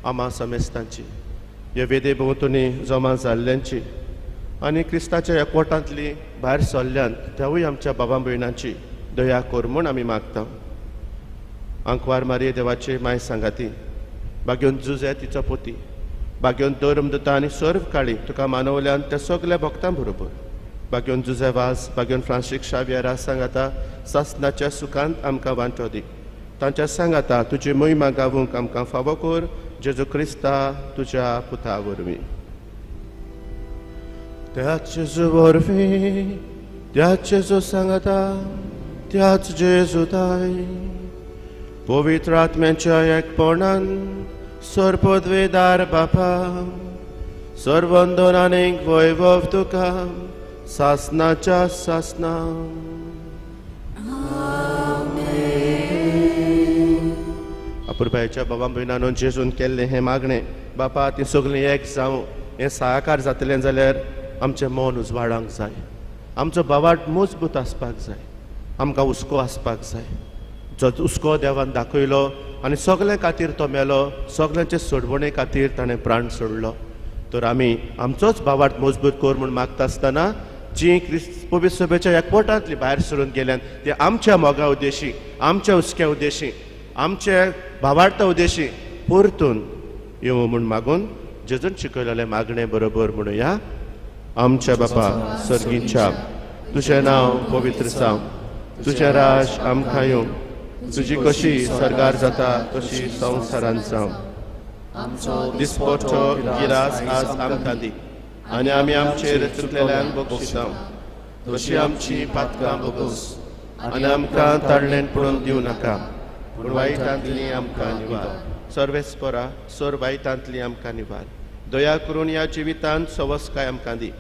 आमा समेस्तांची ह्या वेदे भोंवतणी जमा जाल्ल्यांची आनी क्रिस्ताच्या एकवटांतली भायर सरल्यांत त्यावूय आमच्या भावा भयणांची दया कर म्हूण आमी मागता. आंकवार मारये देवाचे माय सांगाती, बागेवन जुजे तिचो पोती, बागेवन धर्मदूता आनी सर्व काळी तुका मानवल्यान त्या सगळ्या भक्तां बरोबर. बागेवन जुजे वास, बागेवन फ्रांसीक शावियरा सांगाता सासनाच्या सुखांत आमकां वांटो दी. तांच्या सांगाता तुजी महिमा गावूंक आमकां फावो कर. जेजू क्रिस्ता तुज्या पुता वरवीं. त्याच जेजू वरवीं, त्याच जेजू सांगाता, त्याच जेजू दाय पवित्र आत्म्याच्या एकपणान सर्वपदवेदार बापा, सर्वंदन आनीक वैभव तुका सासनाच्या सासना. अपुरबायच्या बाबा भयणानो जेजून केल्लें हें मागणें बापा ती सगळीं एक जावं हें साकार जातलें जाल्यार आमचें मन उजवाडांक जाय. आमचो बावाट मजबूत आसपाक जाय. आमकां हुस्को आसपाक जाय. जो हुस्को देवान दाखयलो आनी सगळे खातीर तो मेलो, सगळ्यांचे सोडवणे खातीर ताणें प्राण सोडलो. तर आमी आमचोच बावाट मजबूत कर म्हूण मागता आसतना जी पवित्र सभेच्या एकवटांतली भायर सरून गेल्यान ते आमच्या मोगा उद्देशी, आमच्या हुस्क्या उद्देशी, आमच्या भावार्था उद्देशी परतून येवं म्हूण मागून जेजून शिकयलेले मागणे बरोबर म्हणुया. आमच्या बापा सर्गीच्या, तुजें नांव पवित्र जावं, तुजें राज आमकां येवं, तुजी कशी सरकार जाता तशी संवसारांत जावं. दिसपटचो गिरास आज आमकां दी आनी आमी आमचेर चुकलेल्यांक बक्षिसांव, तशी आमची पातकां बगोस आनी आमकां ताळणेन पडून दिवं नाका, पूण वायटांतली आमकां निवार. सर्वेस्परा, सर वायटांतली आमकां निवार. दया करून ह्या जिवितांत सवस्काय आमकां दी.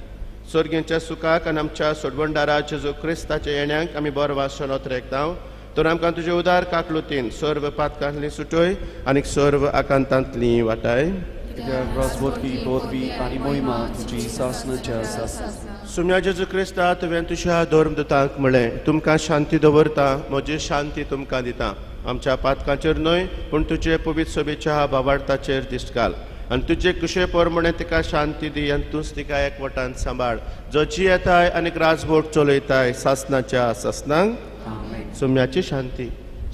सर्गींच्या सुखाक आनी आमच्या सोडवणदारा जेजू क्रिस्ताच्या येण्याक आमी बरो वासन ओतरेकतांव. तर आमकां तुजे उदार काकलुतीन सर्व पातकांतली सुटय आनी सर्व आकांतांतली वाटाय. राजवटकी पदवी आनी महिमा तुजी सासनाच्या सासना. सुम्या जेजू क्रिस्ता तुवें तुज्या धर्मदूतांक म्हळें, तुमकां शांती दवरता, म्हजी शांती तुमकां दिता. आमच्या पातकांचेर न्हय पूण तुजे पवित्र सभेच्या भावार्थाचेर दिश्ट घाल आनी तुजे कुशे प्रमाणे तिका शांती दी आनी तूंच तिका एकवटान सांबाळ. जो जी येताय आनी राजवट चलयताय सासनाच्या सासनांक. सुम्याची शांती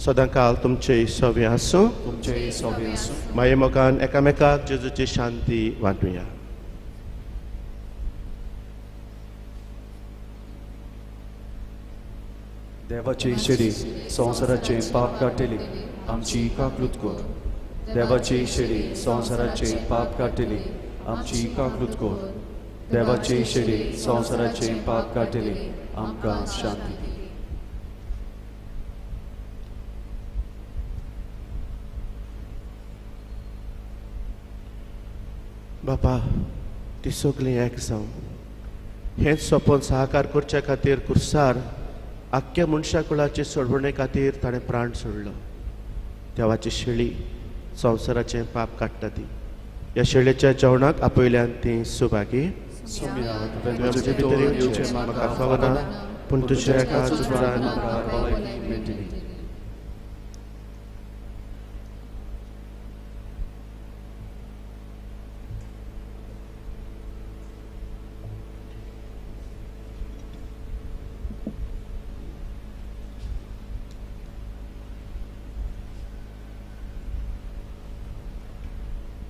सदां काल तुमचे सवे आसूं. तुमचे सवे आसूं. माये मोगान एकामेकाक जेजूची शांती वांटुया. देवाचे शेडे संवसाराचे पाप काडटली आमची काकूत कर. देवाचे शेडे संवसाराचे पाप काडटली आमची काकूत कर. देवाचे शेडे संवसाराचे पाप काडटली आमकां शांती दी. बापा ती सगळीं एक जावं हें सोपोन साकार करचे खातीर कुर्सार आख्ख्या मनशा कुळाचे सोडवणे खातीर ताणें प्राण सोडलो. देवाची शेळी संवसाराचें पाप काडटा ती. ह्या शेळयेच्या जेवणाक आपयल्यान ती सुभागी तुवें भितर येवचें म्हाका फावना पूण तुज्या एका उतरान मेळटली.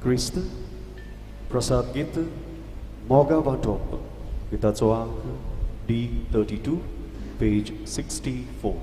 Christ, प्रसाद गीत मोगा वांटप गिताचो अंक D32, page 64.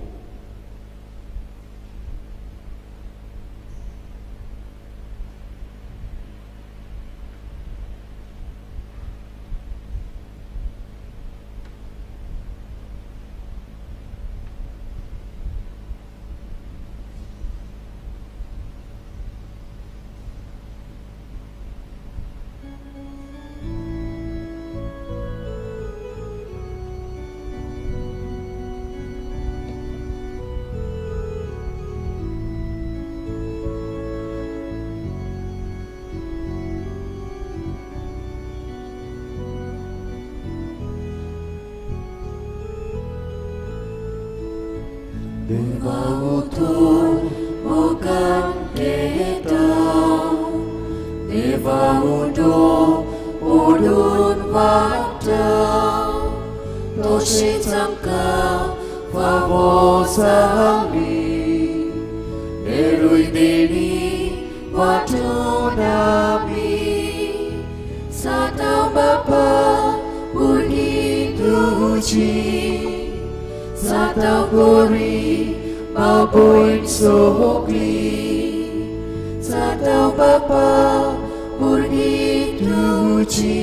Devahutu mokan kita, Devahutu udun waktu, Toshitamka favosami, Derui deni waktu nabi, Satau Bapa Budi Tuji, Satau Gori Babuin Sohokli, Satau Bapa Purgi Tuji,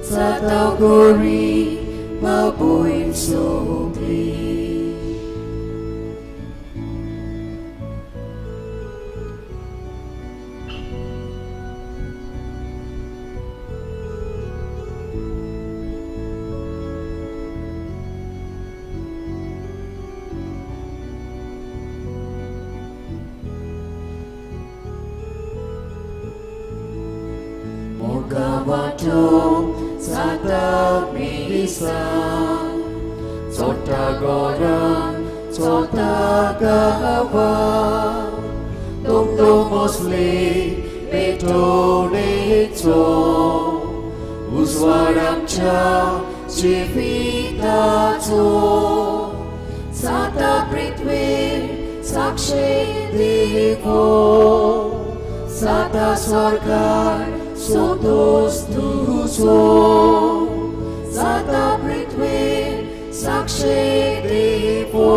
Satau Gori Babuin Sohokli. Kawato sata bisa, sota gorang, sota gawa, tung mosli betoneto, uswaram cha civitato, sata pritwi sakshe divo, sata sorgar Sotos tuso, Sata Pritvi Sakshe Devo,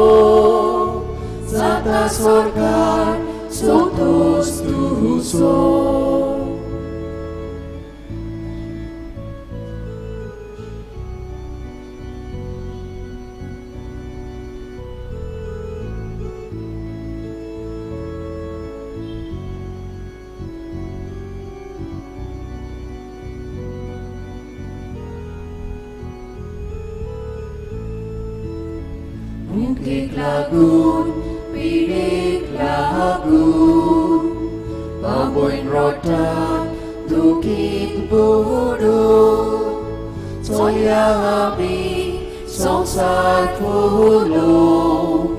Sata Sorgar Sotos tuso. Mungkik lagun, pidik lagun, baboin rotan, dukit bodoh, soya ami, songsar pulo,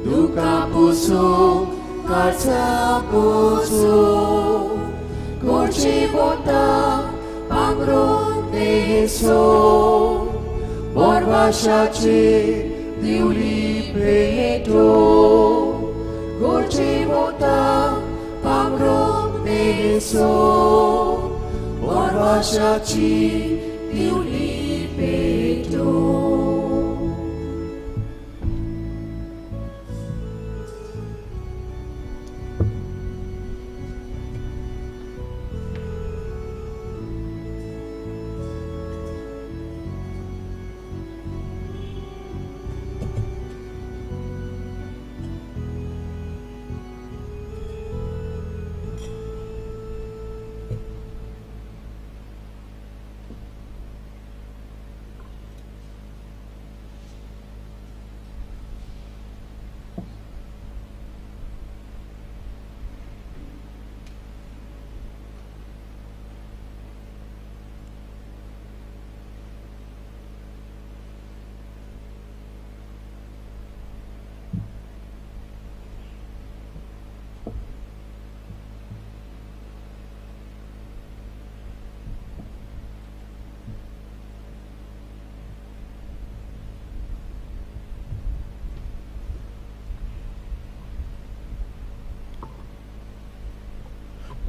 duka pusung, kaca pusung, kurci botak, pangrun deso, borwasyaci, Diuli peto, gorci bota, pangrom deso, borwasyaci, diuli peto.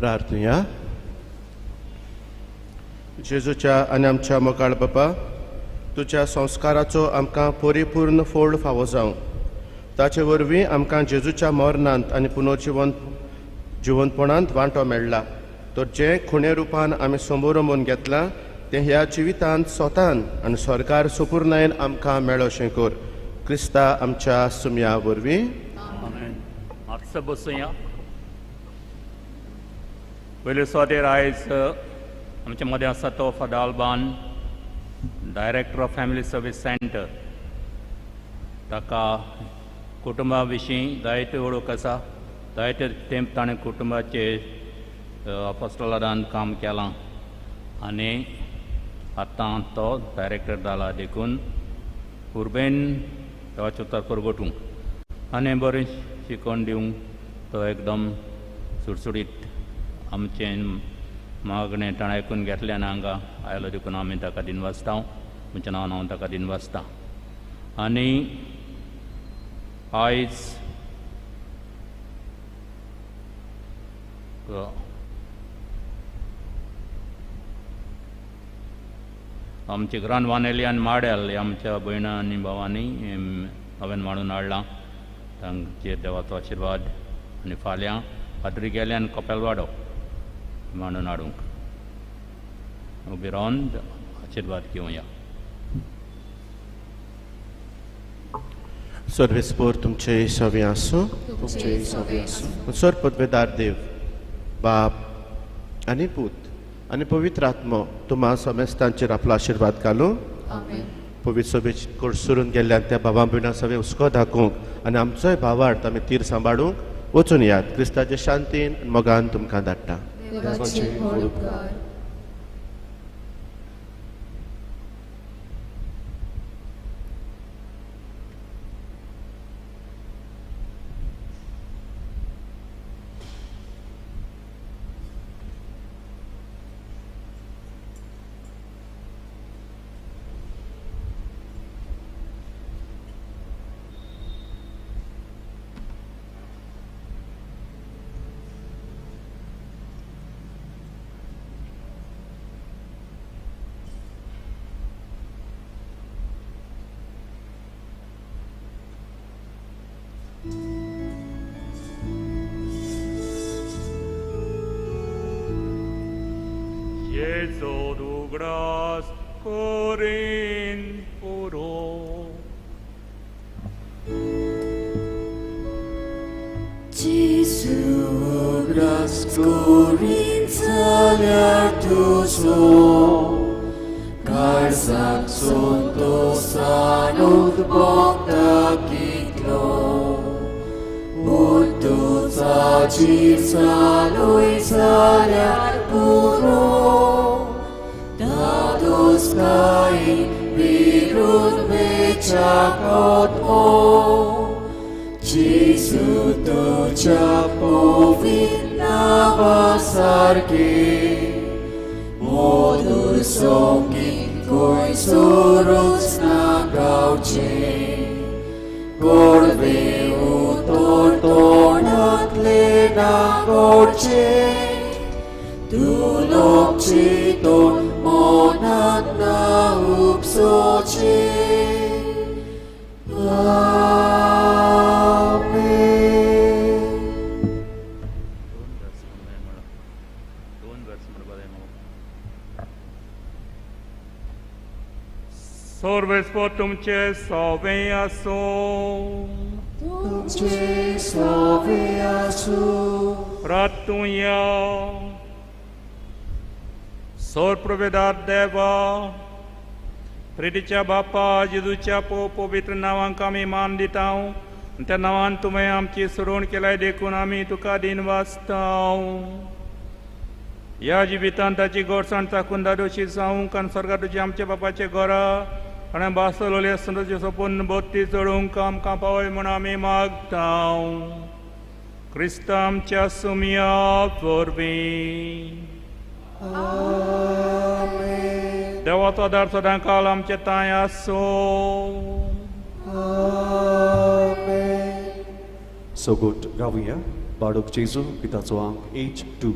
प्रार्थया. जेजूच्या आनी आमच्या मोगाळ बापा, तुज्या संस्काराचो आमकां परिपूर्ण फोड फावो जावं. ताचे वरवीं आमकां जेजूच्या मरणांत आनी जिवंतपणांत वांटो मेळ्ळा. तर जें खुणे रुपान आमी समोर रमोवन घेतलां तें ह्या जिवितांत स्वतान आनी सरकार सुपूर्णायेन आमकां मेळो अशें कर. क्रिस्ता आमच्या सुमया वरवीं. मातसो बसूया. पयले सुवातेर आयज आमच्या मदें आसा तो father Alban, director of family service centre. ताका कुटुंबा विशीं जायते वळख आसा. जायते तेंप ताणें कुटुंबाचे अपोस्टलांत काम केलां आनी आतां तो डायरेक्टर जाला. देखून उर्बेन देवाचो उतार करगोटूंक आनी बरें शिकवण दिवंक तो एकदम सुटसुटीत आमचें मागणें ताणें आयकून घेतलें आनी हांगा आयलो. देखून आमी ताका दिनवासता. म्हज्या नांवान हांव ताका दिनवासता. आनी आयज आमचे घरान वानेलियान माड्याल हे आमच्या भयणां आनी भावांनी हांवें मांडून हाडलां. तांचेर देवाचो आशिर्वाद. आनी फाल्यां पाद्री गेल्यान कपेलवाडो मांडून हाडूंक. उबी रावन आशिर्वाद घेवया. सर्वेस्पोर तुमचे सवे आसूं. तुमचे सवे आसूं. सर पदवेदार देव, बाप आनी पूत आनी पवित्र आत्मो तुम्हा समेस्तांचेर आपलो आशिर्वाद घालूं. पवित्र सभेच सुरून गेल्ल्यान त्या भावां भयणां सवे हुस्को दाखोवंक आनी आमचोय भावार्थ आमी तीर सांबाळूंक वचून यात. क्रिस्ताचे शांतीन मोगान तुमकां धाडटा. देवाचे व्हड उपकार. Jesu du gras corin puro. Jesu gras corin zalar tuzo, karsak sonto sanut bokta kitlo, butu zajir salui zalar puro, dados kai virun mechakot mo, Jesu tuja powinna wasarki, modur songi koi surus na gauche, korve utor tornat le na gorche, tulok chiton monat na upsoche. Sorvespo तुमचे सवे आसो. तुमचे सवे आसो. प्रार्थुया. सोर प्रवेदार देवा, प्रितीच्या बापा जेजूच्या पवित्र नांवांक आमी मान दितां. त्या नांवान तुवें आमची सुरोण केल्याय देखून आमी तुका दिन वाचतां. ह्या जिवितांत ताची गोडसाण चाकून दादोशी जावंक आनी स्वर्गांत तुजे आमच्या बापाचे घरा आनी बासलोले आसतना तुजे सोपून बोत्ती चडोवंक आमकां पावय म्हूण आमी मागतां. क्रिस्ता आमच्या सुमया वरवीं. देवाचो आदार सदांकाळ आमचे तांय आसो. सगोट गावया. बाळक जेजू पिताचो आंग H2.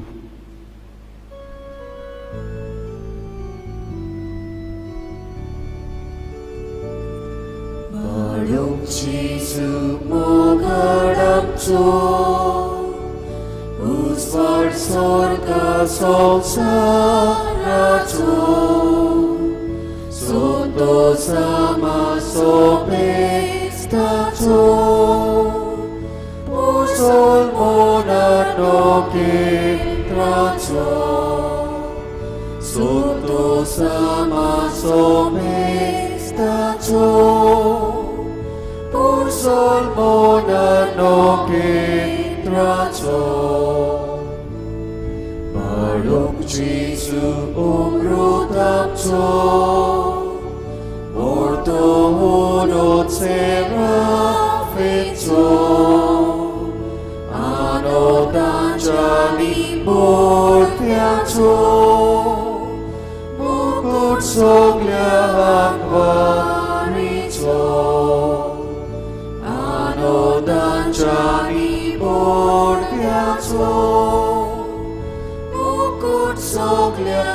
Jesu 모가람조 우스발 sorga 성사라조 Soto sama sopestajo Pusol monano trajo Soto sama sopestajo Pusol monano trajo Baruch Jesu umrutamjo Ordo unot serafecho Anod anjali mortiacho Mukut soglia akvaricho Anod anjali mortiacho Mukut soglia